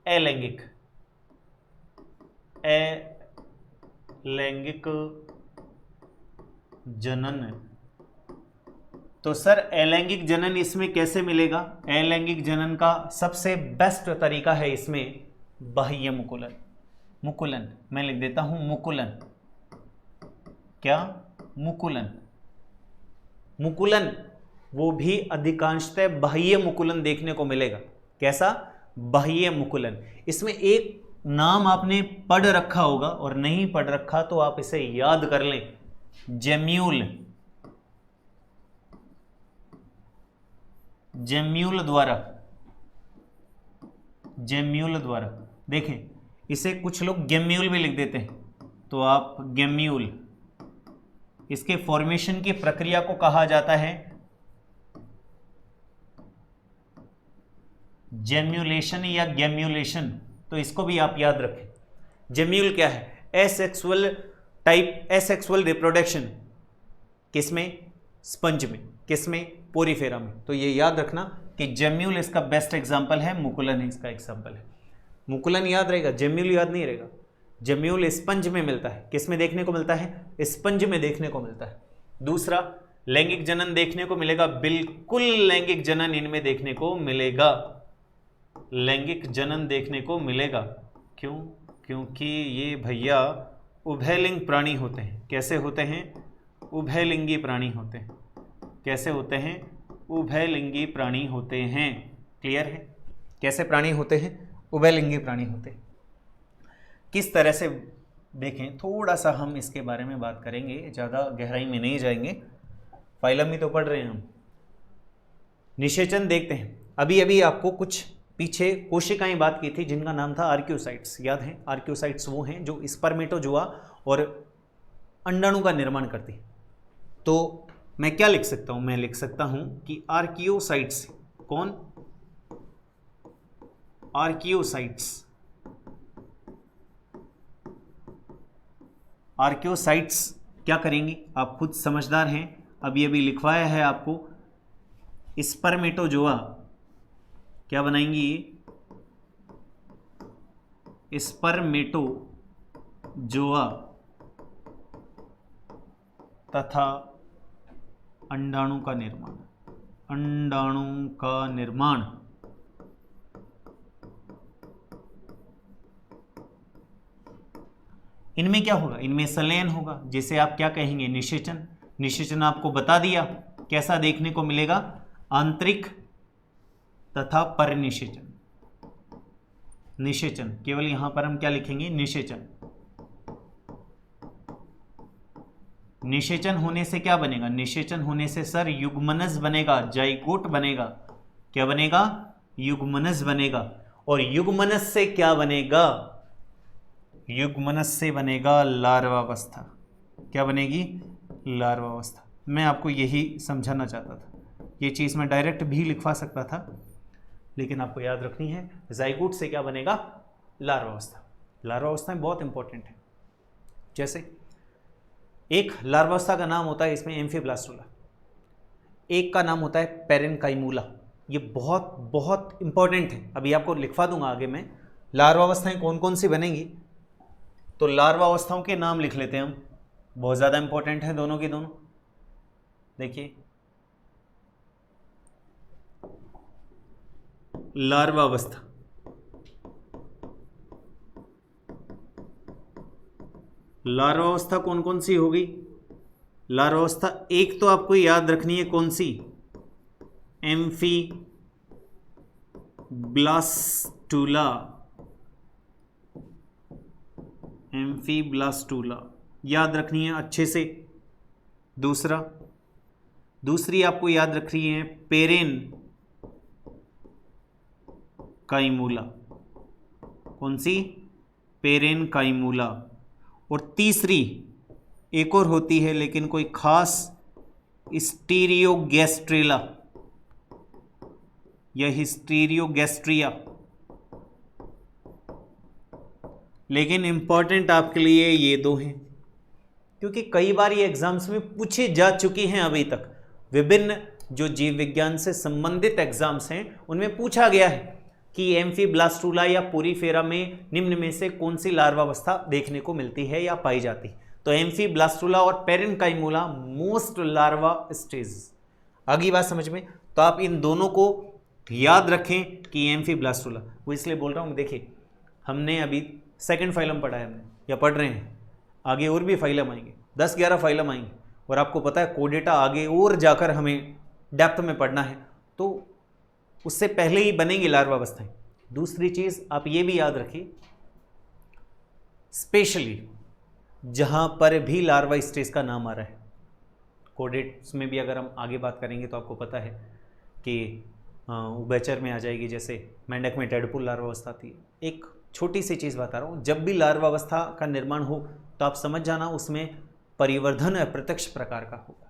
अलैंगिक, अलैंगिक जनन। तो सर अलैंगिक जनन इसमें कैसे मिलेगा? अलैंगिक जनन का सबसे बेस्ट तरीका है इसमें बाह्य मुकुलन। मुकुलन मैं लिख देता हूं, मुकुलन। क्या? मुकुलन। मुकुलन वो भी अधिकांशतः बाह्य मुकुलन देखने को मिलेगा। कैसा? बाह्य मुकुलन। इसमें एक नाम आपने पढ़ रखा होगा, और नहीं पढ़ रखा तो आप इसे याद कर लें, जेम्यूल। जेम्यूल द्वारा, जेम्यूल द्वारा। देखें, इसे कुछ लोग गेम्यूल भी लिख देते हैं, तो आप गेम्यूल, इसके फॉर्मेशन की प्रक्रिया को कहा जाता है जेम्यूलेशन या गेम्यूलेशन। तो इसको भी आप याद रखें। जेम्यूल क्या है? Asexual type, asexual reproduction. किसमें? स्पंज में। किसमें? पोरीफेरा में। तो ये याद रखना कि जेम्यूल इसका बेस्ट एग्जांपल है, मुकुलन इसका एग्जांपल है। मुकुलन याद रहेगा, जेम्यूल याद नहीं रहेगा। जेम्यूल स्पंज में मिलता है। किस में देखने को मिलता है? स्पंज में देखने को मिलता है। दूसरा, लैंगिक जनन देखने को मिलेगा, बिल्कुल लैंगिक जनन इनमें देखने को मिलेगा। लैंगिक जनन देखने को मिलेगा। क्यों? क्योंकि ये भैया उभयलिंग प्राणी होते हैं। कैसे होते हैं? उभयलिंगी प्राणी होते हैं। कैसे होते हैं? उभयलिंगी प्राणी होते हैं। क्लियर है? कैसे प्राणी होते हैं? उभयलिंगी प्राणी होते हैं। किस तरह से देखें, थोड़ा सा हम इसके बारे में बात करेंगे, ज़्यादा गहराई में नहीं जाएंगे, फाइलम ही तो पढ़ रहे हैं हम। निषेचन देखते हैं। अभी अभी आपको कुछ पीछे कोशिकाएं बात की थी जिनका नाम था आर्क्योसाइट्स, याद है? आर्क्योसाइट्स वो हैं जो स्पर्मेटोजोआ और अंडाणु का निर्माण करती हैं। तो मैं क्या लिख सकता हूं? मैं लिख सकता हूं कि आर्कियोसाइट्स, कौन? आर्कियोसाइट्स। आर्कियोसाइट्स क्या करेंगी? आप खुद समझदार हैं, अभी अभी लिखवाया है आपको। स्पर्मेटोजोआ क्या बनाएंगी? स्पर्मेटोजोआ तथा अंडाणु का निर्माण। अंडाणु का निर्माण इनमें क्या होगा? इनमें संलयन होगा, जिसे आप क्या कहेंगे? निषेचन। निषेचन आपको बता दिया कैसा देखने को मिलेगा? आंतरिक तथा परनिषेचन। निषेचन केवल यहां पर हम क्या लिखेंगे? निषेचन। निषेचन होने से क्या बनेगा? निषेचन होने से सर युग्मनज बनेगा, जाइगोट बनेगा। क्या बनेगा? युग्मनज बनेगा। और युग्मनज से क्या बनेगा? युग्मनज से बनेगा लार्वावस्था। क्या बनेगी? लार्वावस्था। मैं आपको यही समझाना चाहता था। ये चीज़ मैं डायरेक्ट भी लिखवा सकता था, लेकिन आपको याद रखनी है, जाइगोट से क्या बनेगा? लार्वावस्था। लार्वावस्था में बहुत इंपॉर्टेंट है। जैसे एक लार्वावस्था का नाम होता है इसमें एम्फीब्लास्टुला, एक का नाम होता है पेरेनकाइमूला। ये बहुत बहुत इंपॉर्टेंट है, अभी आपको लिखवा दूंगा आगे मैं। लार्वावस्थाएं कौन कौन सी बनेंगी, तो लार्वावस्थाओं के नाम लिख लेते हैं हम, बहुत ज़्यादा इंपॉर्टेंट है दोनों की दोनों। देखिए, लार्वावस्था, लार्वावस्था कौन कौन सी होगी? लार्वावस्था एक तो आपको याद रखनी है कौन सी? एम्फीब्लास्टुला। एम्फीब्लास्टुला याद रखनी है अच्छे से। दूसरी आपको याद रखनी है पेरेनकाइमूला। कौन सी? पेरेनकाइमूला। और तीसरी एक और होती है, लेकिन कोई खास, स्टीरियोगैस्ट्रेला या हिस्टीरियोगैस्ट्रिया। लेकिन इंपॉर्टेंट आपके लिए ये दो हैं, क्योंकि कई बार ये एग्जाम्स में पूछे जा चुकी हैं। अभी तक विभिन्न जो जीव विज्ञान से संबंधित एग्जाम्स हैं उनमें पूछा गया है कि एम्फीब्लास्टुला या पोरीफेरा में निम्न में से कौन सी लार्वावस्था देखने को मिलती है या पाई जाती है। तो एम्फीब्लास्टुला और पेरेनकाइमूला मोस्ट लार्वा स्टेज। आगे बात समझ में? तो आप इन दोनों को याद रखें कि एम्फीब्लास्टुला, वो इसलिए बोल रहा हूँ। देखिए, हमने अभी सेकंड फाइलम पढ़ा है हमने, या पढ़ रहे हैं, आगे और भी फाइलम आएंगे, 10-11 फाइलम आएंगे। और आपको पता है कोडेटा आगे और जाकर हमें डेप्थ में पढ़ना है, तो उससे पहले ही बनेंगी लार्वावस्थाएं। दूसरी चीज़ आप ये भी याद रखिए, स्पेशली जहाँ पर भी लार्वा स्टेज का नाम आ रहा है, कोडेट्स में भी अगर हम आगे बात करेंगे तो आपको पता है कि उभयचर में आ जाएगी। जैसे मेंढक में डेडपुल लार्वावस्था थी। एक छोटी सी चीज़ बता रहा हूँ, जब भी लार्वावस्था का निर्माण हो तो आप समझ जाना उसमें परिवर्धन अप्रत्यक्ष प्रकार का होगा।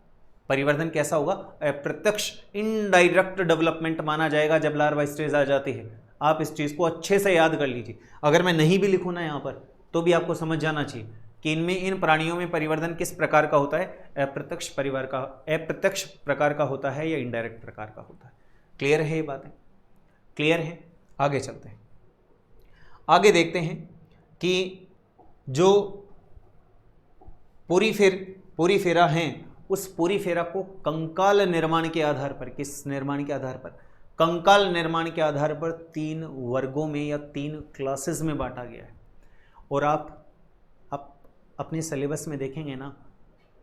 परिवर्धन कैसा होगा? अप्रत्यक्ष, इनडायरेक्ट डेवलपमेंट माना जाएगा जब लार्वा स्टेज आ जाती है। आप इस चीज़ को अच्छे से याद कर लीजिए। अगर मैं नहीं भी लिखूँ ना यहाँ पर, तो भी आपको समझ जाना चाहिए कि इनमें, इन प्राणियों में परिवर्धन किस प्रकार का होता है? अप्रत्यक्ष प्रकार का होता है या इनडायरेक्ट प्रकार का होता है। क्लियर है ये बातें? क्लियर है? आगे चलते हैं। आगे देखते हैं कि जो पोरीफेरा हैं, उस पोरीफेरा को कंकाल निर्माण के आधार पर, किस निर्माण के आधार पर? कंकाल निर्माण के आधार पर 3 वर्गों में या 3 क्लासेस में बांटा गया है। और आप अपने सिलेबस में देखेंगे ना,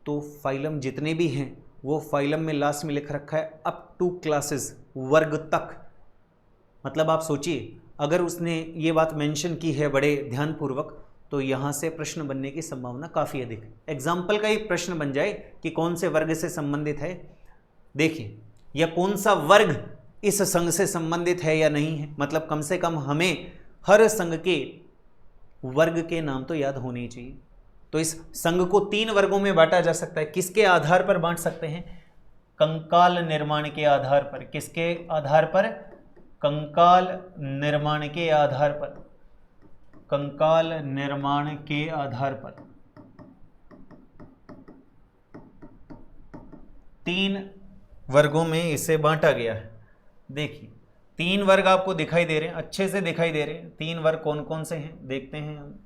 तो फाइलम जितने भी हैं वो फाइलम में लास्ट में लिख रखा है अप टू क्लासेस, वर्ग तक। मतलब आप सोचिए, अगर उसने ये बात मेंशन की है बड़े ध्यानपूर्वक, तो यहाँ से प्रश्न बनने की संभावना काफ़ी अधिक है। एग्जाम्पल का ही प्रश्न बन जाए कि कौन से वर्ग से संबंधित है, देखिए, या कौन सा वर्ग इस संघ से संबंधित है या नहीं है। मतलब कम से कम हमें हर संघ के वर्ग के नाम तो याद होने ही चाहिए। तो इस संघ को 3 वर्गों में बांटा जा सकता है। किसके आधार पर बांट सकते हैं? कंकाल निर्माण के आधार पर। किसके आधार पर? कंकाल निर्माण के आधार पर। कंकाल निर्माण के आधार पर 3 वर्गों में इसे बांटा गया है। देखिए, 3 वर्ग आपको दिखाई दे रहे हैं, अच्छे से दिखाई दे रहे हैं। 3 वर्ग कौन कौन से हैं देखते हैं हम।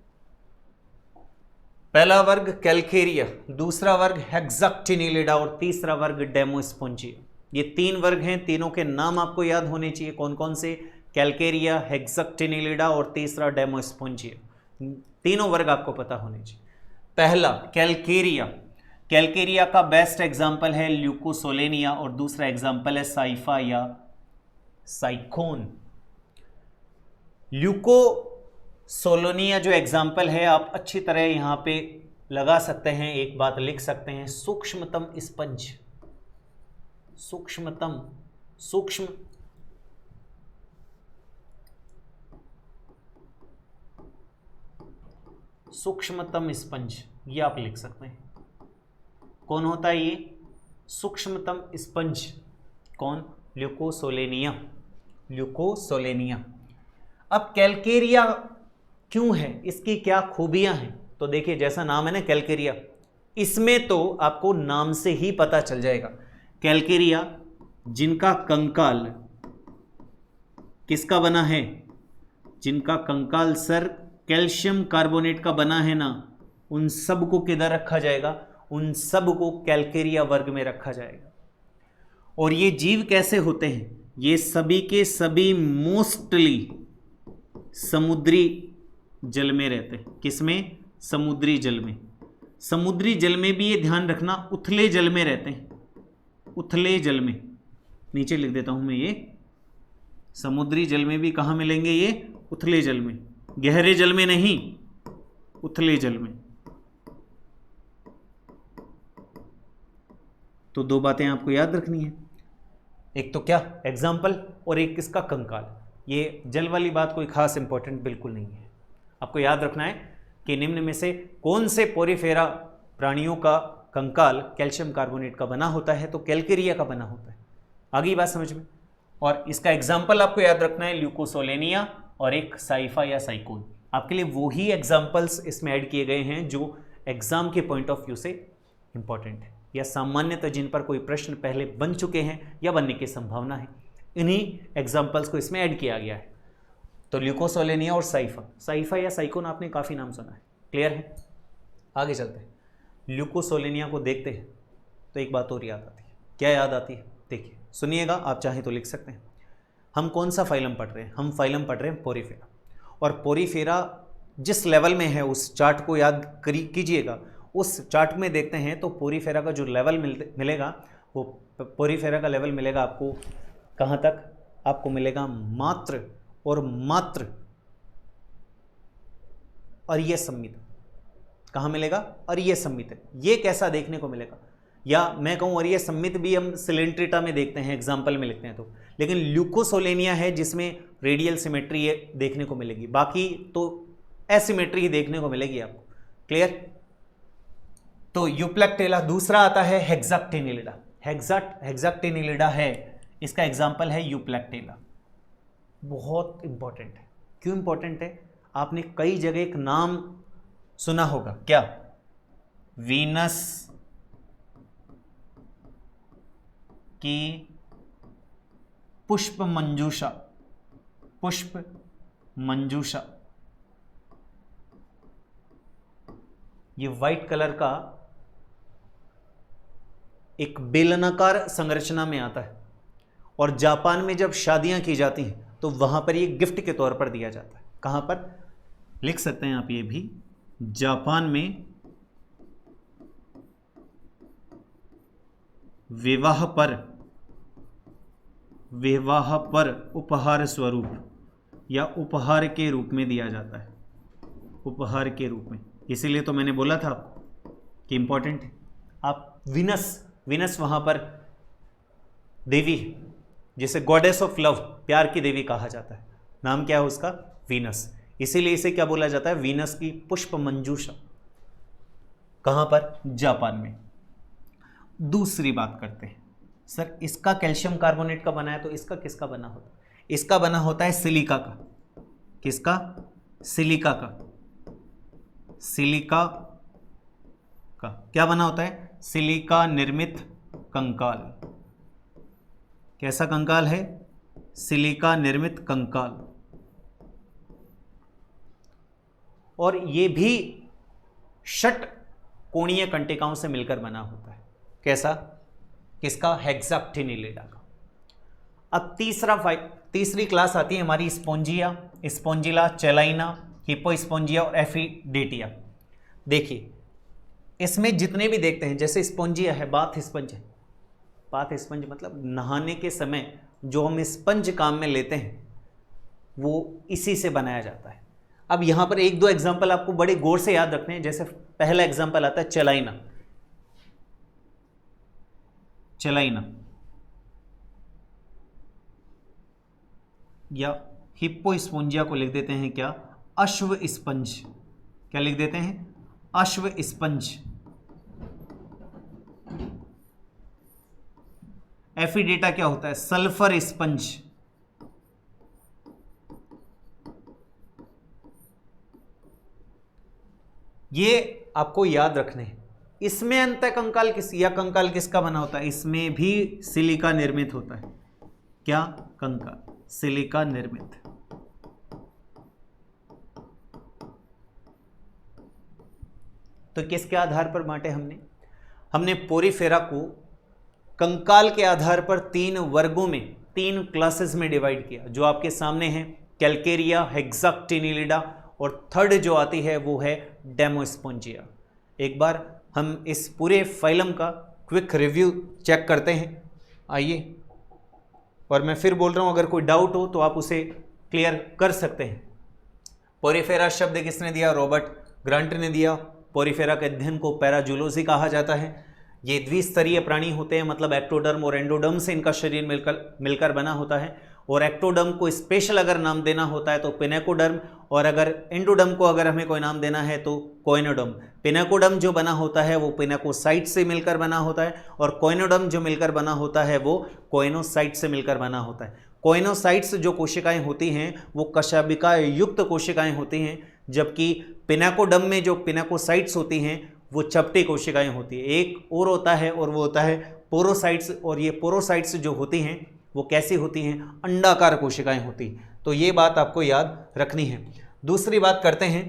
पहला वर्ग कैल्केरिया, दूसरा वर्ग हेक्साक्टिनिलिडा और तीसरा वर्ग डेमोस्पोंजिया। ये 3 वर्ग हैं, तीनों के नाम आपको याद होने चाहिए। कौन कौन से? कैल्केरिया, हेक्साक्टिनिलिडा और तीसरा डेमोस्पोंजिया। तीनों वर्ग आपको पता होने चाहिए। पहला कैल्केरिया, कैल्केरिया का बेस्ट एग्जाम्पल है ल्यूकोसोलेनिया और दूसरा एग्जाम्पल है साइफा या साइकोन। ल्यूकोसोलेनिया जो एग्जाम्पल है आप अच्छी तरह यहां पे लगा सकते हैं, एक बात लिख सकते हैं, सूक्ष्मतम स्पंज, सूक्ष्मतम स्पंज, ये आप लिख सकते हैं। कौन होता है ये सूक्ष्मतम स्पंज? कौन? Leucosolenia, Leucosolenia. अब कैल्केरिया क्यों है, इसकी क्या खूबियां हैं? तो देखिए, जैसा नाम है ना कैल्केरिया, इसमें तो आपको नाम से ही पता चल जाएगा। कैल्केरिया जिनका कंकाल किसका बना है? जिनका कंकाल सर कैल्शियम कार्बोनेट का बना है ना, उन सब को किधर रखा जाएगा? उन सब को कैल्केरिया वर्ग में रखा जाएगा। और ये जीव कैसे होते हैं? ये सभी के सभी मोस्टली समुद्री जल में रहते हैं। किसमें? समुद्री जल में। समुद्री जल में भी ये ध्यान रखना, उथले जल में रहते हैं, उथले जल में। नीचे लिख देता हूं मैं, ये समुद्री जल में भी कहां मिलेंगे? ये उथले जल में, गहरे जल में नहीं, उथले जल में। तो 2 बातें आपको याद रखनी है, एक तो क्या एग्जाम्पल और एक किसका? कंकाल। ये जल वाली बात कोई खास इंपॉर्टेंट बिल्कुल नहीं है। आपको याद रखना है कि निम्न में से कौन से पोरीफेरा प्राणियों का कंकाल कैल्शियम कार्बोनेट का बना होता है? तो कैल्केरिया का बना होता है। आगे बात समझ में। और इसका एग्जाम्पल आपको याद रखना है ल्यूकोसोलेनिया और एक साइफा या साइकोन। आपके लिए वो ही एग्जाम्पल्स इसमें ऐड किए गए हैं जो एग्जाम के पॉइंट ऑफ व्यू से इंपॉर्टेंट है, या सामान्यतः जिन पर कोई प्रश्न पहले बन चुके हैं या बनने की संभावना है। इन्हीं एग्जाम्पल्स को इसमें ऐड किया गया है। तो ल्यूकोसोलेनिया और साइफा या साइकोन आपने काफ़ी नाम सुना है। क्लियर है? आगे चलते हैं। ल्यूकोसोलेनिया को देखते हैं तो एक बात और याद आती है। क्या याद आती है? देखिए सुनिएगा, आप चाहें तो लिख सकते हैं। हम कौन सा फाइलम पढ़ रहे हैं? हम फाइलम पढ़ रहे हैं पोरीफेरा। और पोरीफेरा जिस लेवल में है उस चार्ट को याद कीजिएगा। उस चार्ट में देखते हैं तो पोरीफेरा का जो लेवल मिलेगा, वो पोरीफेरा का लेवल मिलेगा आपको कहाँ तक? आपको मिलेगा मात्र और मात्र अरीय संमित। कहाँ मिलेगा? अरीय संमित। ये कैसा देखने को मिलेगा? या मैं कहूँ अरीय संमित भी हम सिलेंट्रिटा में देखते हैं, एग्जाम्पल में लिखते हैं तो। लेकिन ल्यूकोसोलेनिया है जिसमें रेडियल सिमेट्री ये देखने को मिलेगी, बाकी तो एसिमेट्री ही देखने को मिलेगी आपको। क्लियर? तो यूप्लेक्टेला। दूसरा आता है हेक्साक्टिनिलिडा। हेक्साक्टिनिलिडा है, इसका एग्जाम्पल है यूप्लेक्टेला। बहुत इंपॉर्टेंट है। क्यों इंपॉर्टेंट है? आपने कई जगह एक नाम सुना होगा, क्या? वीनस की पुष्प मंजूषा, पुष्प मंजूषा। ये व्हाइट कलर का एक बेलनाकार संरचना में आता है और जापान में जब शादियां की जाती हैं तो वहां पर ये गिफ्ट के तौर पर दिया जाता है। कहां पर? लिख सकते हैं आप ये भी, जापान में विवाह पर उपहार स्वरूप या उपहार के रूप में दिया जाता है, उपहार के रूप में। इसीलिए तो मैंने बोला था आपको कि इंपॉर्टेंट है। आप वीनस वहां पर देवी, जिसे गॉडेस ऑफ लव, प्यार की देवी कहा जाता है। नाम क्या है उसका? वीनस। इसीलिए इसे क्या बोला जाता है? वीनस की पुष्प मंजूषा। कहां पर? जापान में। दूसरी बात करते हैं, सर इसका कैल्शियम कार्बोनेट का बना है तो इसका किसका बना होता है? इसका बना होता है सिलिका का। किसका? सिलिका का। सिलिका का क्या बना होता है? सिलिका निर्मित कंकाल। कैसा कंकाल है? सिलिका निर्मित कंकाल। और ये भी षट कोणीय कंटिकाओं से मिलकर बना होता है। कैसा? किसका? हेक्साक्टिनिलिडा का। अब तीसरी क्लास आती है हमारी स्पोंजिया, स्पोंजिला, चेलाइना, हिपोस्पोंजिया और एफिडेटिया। देखिए इसमें जितने भी देखते हैं, जैसे स्पोंजिया है, बाथ स्पंज है। बाथ स्पंज मतलब नहाने के समय जो हम स्पंज काम में लेते हैं वो इसी से बनाया जाता है। अब यहाँ पर एक दो एग्जाम्पल आपको बड़े गौर से याद रखने हैं। जैसे पहला एग्जाम्पल आता है चेलाइना। चेलाइना या हिप्पोस्पोंजिया को लिख देते हैं क्या? अश्व स्पंज। क्या लिख देते हैं? अश्व स्पंज। एफिडेटा क्या होता है? Sulphur sponge. ये आपको याद रखने हैं। इसमें अंतःकंकाल या कंकाल किसका बना होता है? इसमें भी सिलिका निर्मित होता है। क्या? कंकाल सिलिका निर्मित। तो किसके आधार पर बांटे हमने पोरीफेरा को कंकाल के आधार पर 3 वर्गों में, 3 क्लासेस में डिवाइड किया, जो आपके सामने है। कैलकेरिया, हेक्साक्टिनिलिडा और थर्ड जो आती है वो है डेमोस्पोंजिया। एक बार हम इस पूरे फाइलम का क्विक रिव्यू चेक करते हैं। आइए, और मैं फिर बोल रहा हूं, अगर कोई डाउट हो तो आप उसे क्लियर कर सकते हैं। पोरीफेरा शब्द किसने दिया? रॉबर्ट ग्रांट ने दिया। पोरीफेरा के अध्ययन को पैराजूलोजी कहा जाता है। ये द्विस्तरीय प्राणी होते हैं, मतलब एक्टोडर्म और एंडोडर्म से इनका शरीर मिलकर बना होता है। और एक्टोडर्म को स्पेशल अगर नाम देना होता है तो पिनेकोडर्म, और अगर एंडोडर्म को अगर हमें कोई नाम देना है तो कोइनोडर्म। पिनेकोडर्म जो बना होता है वो पिनेकोसाइट से मिलकर बना होता है, और कोइनोडर्म जो मिलकर बना होता है वो कोइनोसाइट से मिलकर बना होता है। कोइनोसाइट्स जो कोशिकाएं होती हैं वो कशाबिका युक्त कोशिकाएं होती हैं, जबकि पिनेकोडर्म में जो पिनेकोसाइट्स होती हैं वो चपटी कोशिकाएं होती है। एक और होता है, और वो होता है पोरोसाइट्स। और ये पोरोसाइट्स जो होती हैं वो कैसी होती हैं? अंडाकार कोशिकाएं होती हैं। तो ये बात आपको याद रखनी है। दूसरी बात करते हैं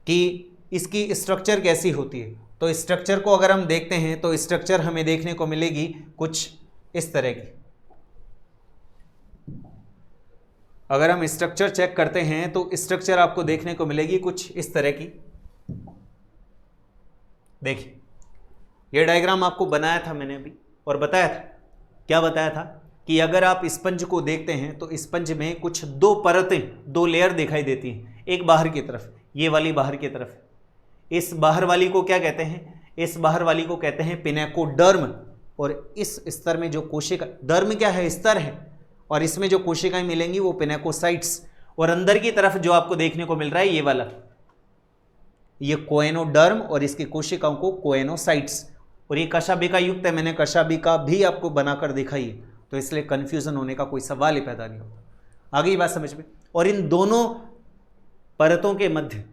कि इसकी स्ट्रक्चर कैसी होती है। तो स्ट्रक्चर को अगर हम देखते हैं तो स्ट्रक्चर हमें देखने को मिलेगी कुछ इस तरह की। अगर हम स्ट्रक्चर चेक करते हैं तो स्ट्रक्चर आपको देखने को मिलेगी कुछ इस तरह की। देखिए, ये डायग्राम आपको बनाया था मैंने अभी, और बताया था, क्या बताया था कि अगर आप स्पंज को देखते हैं तो स्पंज में कुछ 2 परतें, 2 लेयर दिखाई देती हैं। एक बाहर की तरफ, ये वाली बाहर की तरफ। इस बाहर वाली को क्या कहते हैं? इस बाहर वाली को कहते हैं पिनेकोडर्म। और इस स्तर में जो कोशिका, दर्म क्या है? स्तर है, और इसमें जो कोशिकाएं मिलेंगी वो पिनेकोसाइट्स। और अंदर की तरफ जो आपको देखने को मिल रहा है ये वाला, ये कोएनोडर्म, और इसकी कोशिकाओं को कोएनोसाइट्स। और ये कशाबिका युक्त है, मैंने कशाबिका भी आपको बनाकर दिखाई है, तो इसलिए कंफ्यूजन होने का कोई सवाल ही पैदा नहीं होता। आगे ये बात समझ में। और इन दोनों परतों के मध्य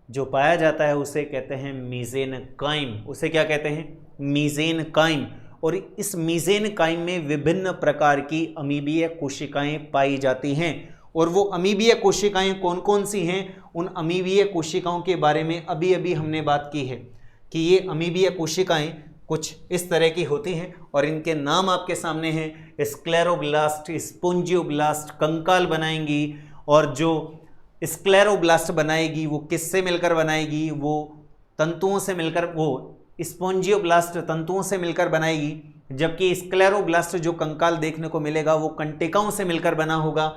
जो पाया जाता है उसे कहते हैं मीजेनकाइम। उसे क्या कहते हैं? मीजेनकाइम। और इस मीजेनकाइम में विभिन्न प्रकार की अमीबीय कोशिकाएं पाई जाती हैं। और वो अमीबीय कोशिकाएं कौन कौन सी हैं? उन अमीबीय कोशिकाओं के बारे में अभी अभी हमने बात की है कि ये अमीबीय कोशिकाएं कुछ इस तरह की होती हैं, और इनके नाम आपके सामने हैं। स्क्लेरोब्लास्ट, स्पोंजियोब्लास्ट, कंकाल बनाएंगी। और जो स्क्लेरोब्लास्ट बनाएगी वो किससे मिलकर बनाएगी? वो तंतुओं से मिलकर, वो स्पोंजियोब्लास्ट तंतुओं से मिलकर बनाएगी, जबकि स्क्लेरोब्लास्ट जो कंकाल देखने को मिलेगा वो कंटिकाओं से मिलकर बना होगा।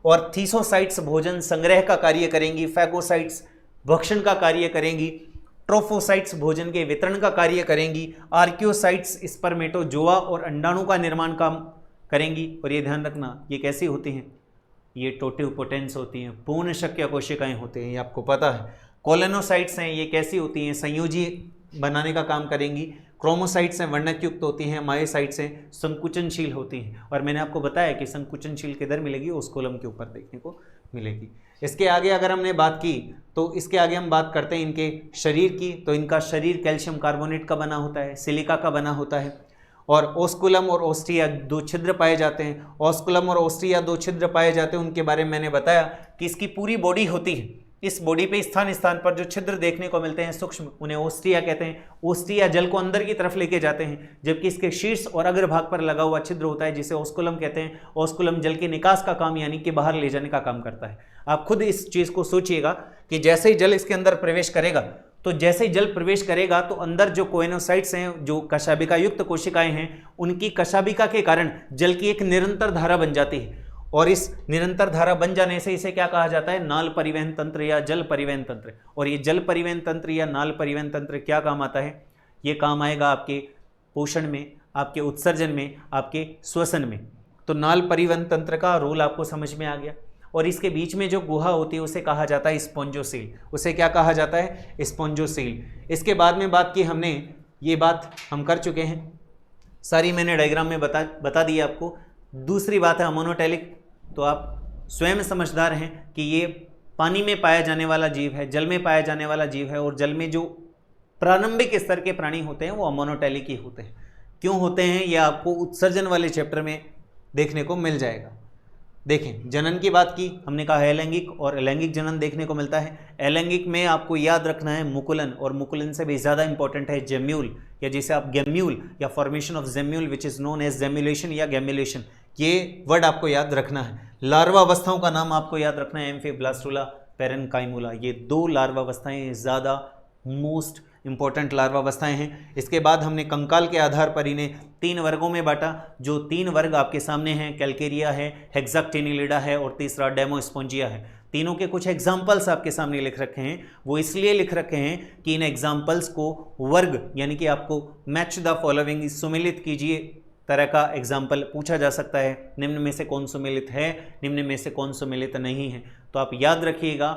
और थीसोसाइट्स भोजन संग्रह का कार्य करेंगी, फैगोसाइट्स भक्षण का कार्य करेंगी, ट्रोफोसाइट्स भोजन के वितरण का कार्य करेंगी, आर्कियोसाइट्स स्पर्मेटोजोआ और अंडाणु का निर्माण काम करेंगी। और ये ध्यान रखना, ये कैसी होती हैं? ये टोटिवपोटेंस होती हैं, पूर्ण शक्य कोशिकाएं होती हैं, ये आपको पता है। कोलोनोसाइट्स हैं, ये कैसी होती हैं? संयोजी बनाने का काम करेंगी। क्रोमोसाइट्स हैं, वर्णकयुक्त होती हैं। मायोसाइट्स हैं, संकुचनशील होती हैं। और मैंने आपको बताया कि संकुचनशील किधर मिलेगी? उस कॉलम के ऊपर देखने को मिलेगी। इसके आगे अगर हमने बात की तो इसके आगे हम बात करते हैं इनके शरीर की। तो इनका शरीर कैल्शियम कार्बोनेट का बना होता है, सिलिका का बना होता है, और ओस्कुलम और ओस्टिया 2 छिद्र पाए जाते हैं। ओस्कुलम और ओस्टिया 2 छिद्र पाए जाते हैं, उनके बारे में मैंने बताया कि इसकी पूरी बॉडी होती है, इस बॉडी पे स्थान स्थान पर जो छिद्र देखने को मिलते हैं सूक्ष्म, उन्हें ओस्टिया कहते हैं। ओस्टिया जल को अंदर की तरफ लेके जाते हैं, जबकि इसके शीर्ष और अग्रभाग पर लगा हुआ छिद्र होता है जिसे ओस्कुलम कहते हैं। ओस्कुलम जल के निकास का काम यानी कि बाहर ले जाने का काम करता है। आप खुद इस चीज को सोचिएगा कि जैसे ही जल इसके अंदर प्रवेश करेगा, तो जैसे ही जल प्रवेश करेगा तो अंदर जो कोएनोसाइट्स हैं, जो कशाबिका युक्त कोशिकाएं हैं, उनकी कशाबिका के कारण जल की एक निरंतर धारा बन जाती है। और इस निरंतर धारा बन जाने से इसे क्या कहा जाता है? नाल परिवहन तंत्र या जल परिवहन तंत्र। और ये जल परिवहन तंत्र या नाल परिवहन तंत्र क्या काम आता है? ये काम आएगा आपके पोषण में, आपके उत्सर्जन में, आपके श्वसन में। तो नाल परिवहन तंत्र का रोल आपको समझ में आ गया। और इसके बीच में जो गुहा होती है उसे कहा जाता है स्पॉन्जोसील। उसे क्या कहा जाता है? स्पॉन्जोसील। इसके बाद में बात की हमने, ये बात हम कर चुके हैं, सारी मैंने डायग्राम में बता दी आपको। दूसरी बात है अमोनोटेलिक। तो आप स्वयं समझदार हैं कि ये पानी में पाया जाने वाला जीव है, जल में पाया जाने वाला जीव है। और जल में जो प्रारंभिक स्तर के प्राणी होते हैं वो अमोनोटेलिक ही होते हैं। क्यों होते हैं ये आपको उत्सर्जन वाले चैप्टर में देखने को मिल जाएगा। देखें, जनन की बात की हमने, कहा अलैंगिक और अलैंगिक जनन देखने को मिलता है। अलैंगिक में आपको याद रखना है मुकुलन, और मुकुलन से भी ज़्यादा इंपॉर्टेंट है जेम्यूल, या जिसे आप गैम्यूल या formation of gemmule which is known as gemmulation या गैम्यूलेशन, ये वर्ड आपको याद रखना है। लार्वा अवस्थाओं का नाम आपको याद रखना है, एम्फीब्लास्टुला, पेरेनकाइमुला। ये दो लार्वा अवस्थाएं ज़्यादा मोस्ट इंपॉर्टेंट लार्वा अवस्थाएं हैं। इसके बाद हमने कंकाल के आधार पर इन्हें 3 वर्गों में बांटा। जो 3 वर्ग आपके सामने हैं, कैल्केरिया है, हेक्साक्टिनिलिडा है और तीसरा डेमोस्पोंजिया है। तीनों के कुछ एग्जाम्पल्स आपके सामने लिख रखे हैं। वो इसलिए लिख रखे हैं कि इन एग्जाम्पल्स को वर्ग यानी कि आपको मैच द फॉलोइंग, सुमेलित कीजिए तरह का एग्जाम्पल पूछा जा सकता है। निम्न में से कौन सुमेलित है, निम्न में से कौन सुमेलित नहीं है। तो आप याद रखिएगा,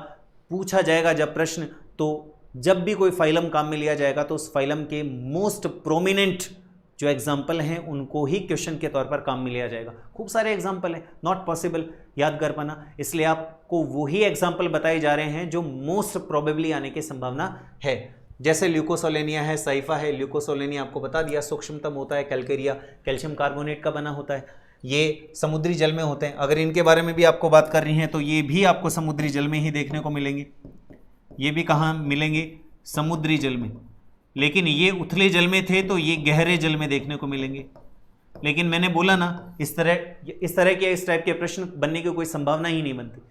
पूछा जाएगा जब प्रश्न, तो जब भी कोई फाइलम काम में लिया जाएगा तो उस फाइलम के मोस्ट प्रोमिनेंट जो एग्जाम्पल हैं उनको ही क्वेश्चन के तौर पर काम में लिया जाएगा। खूब सारे एग्जाम्पल हैं, नॉट पॉसिबल याद कर पाना, इसलिए आपको वही एग्जाम्पल बताए जा रहे हैं जो मोस्ट प्रोबेबली आने की संभावना है। जैसे ल्यूकोसोलेनिया है, साइफा है। ल्यूकोसोलेनिया आपको बता दिया सूक्ष्मतम होता है, कैल्केरिया कैल्शियम कार्बोनेट का बना होता है, ये समुद्री जल में होते हैं। अगर इनके बारे में भी आपको बात कर रही हैं तो ये भी आपको समुद्री जल में ही देखने को मिलेंगे। ये भी कहाँ मिलेंगे? समुद्री जल में। लेकिन ये उथले जल में थे तो ये गहरे जल में देखने को मिलेंगे। लेकिन मैंने बोला ना, इस तरह के इस टाइप के प्रश्न बनने की कोई संभावना ही नहीं बनती।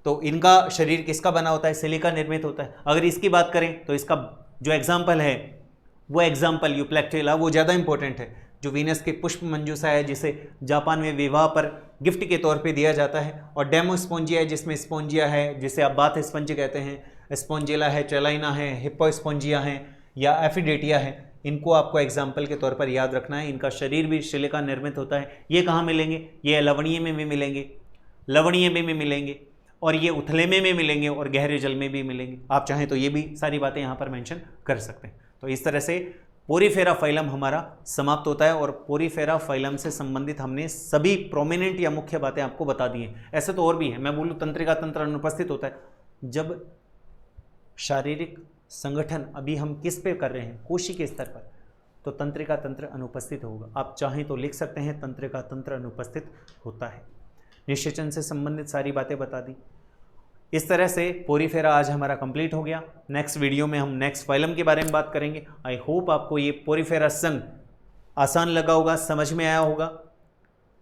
तो इनका शरीर किसका बना होता है? सिलिका निर्मित होता है। अगर इसकी बात करें तो इसका जो एग्जाम्पल है वो एग्जाम्पल यूप्लेक्टिला, वो ज़्यादा इंपॉर्टेंट है। जो वीनस के पुष्प मंजूषा है जिसे जापान में विवाह पर गिफ्ट के तौर पे दिया जाता है। और डेमोस्पोंजिया है जिसमें स्पोंजिया है, जिसे आप बाथ स्पंज कहते हैं, स्पोंजिला है, चेलाइना है, हिप्पोस्पोंजिया है या एफिडेटिया है। इनको आपको एग्जाम्पल के तौर पर याद रखना है। इनका शरीर भी सिलिका निर्मित होता है। ये कहाँ मिलेंगे? ये लवणीय में भी मिलेंगे, लवणीय में भी मिलेंगे, और ये उथले में भी मिलेंगे और गहरे जल में भी मिलेंगे। आप चाहें तो ये भी सारी बातें यहाँ पर मेंशन कर सकते हैं। तो इस तरह से पोरीफेरा फाइलम हमारा समाप्त होता है। और पोरीफेरा फाइलम से संबंधित हमने सभी प्रोमिनेंट या मुख्य बातें आपको बता दी हैं। ऐसे तो और भी है, मैं बोलूँ तंत्रिका तंत्र अनुपस्थित होता है। जब शारीरिक संगठन अभी हम किस पे कर रहे हैं? कोशिकीय स्तर पर, तो तंत्रिका तंत्र अनुपस्थित होगा। आप चाहें तो लिख सकते हैं तंत्रिका तंत्र अनुपस्थित होता है। निषेचन से संबंधित सारी बातें बता दी। इस तरह से पोरीफेरा आज हमारा कंप्लीट हो गया। नेक्स्ट वीडियो में हम नेक्स्ट फाइलम के बारे में बात करेंगे। आई होप आपको ये पोरीफेरा संघ आसान लगा होगा, समझ में आया होगा।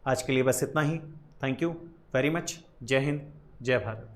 आज के लिए बस इतना ही। Thank you very much. जय हिंद, जय भारत।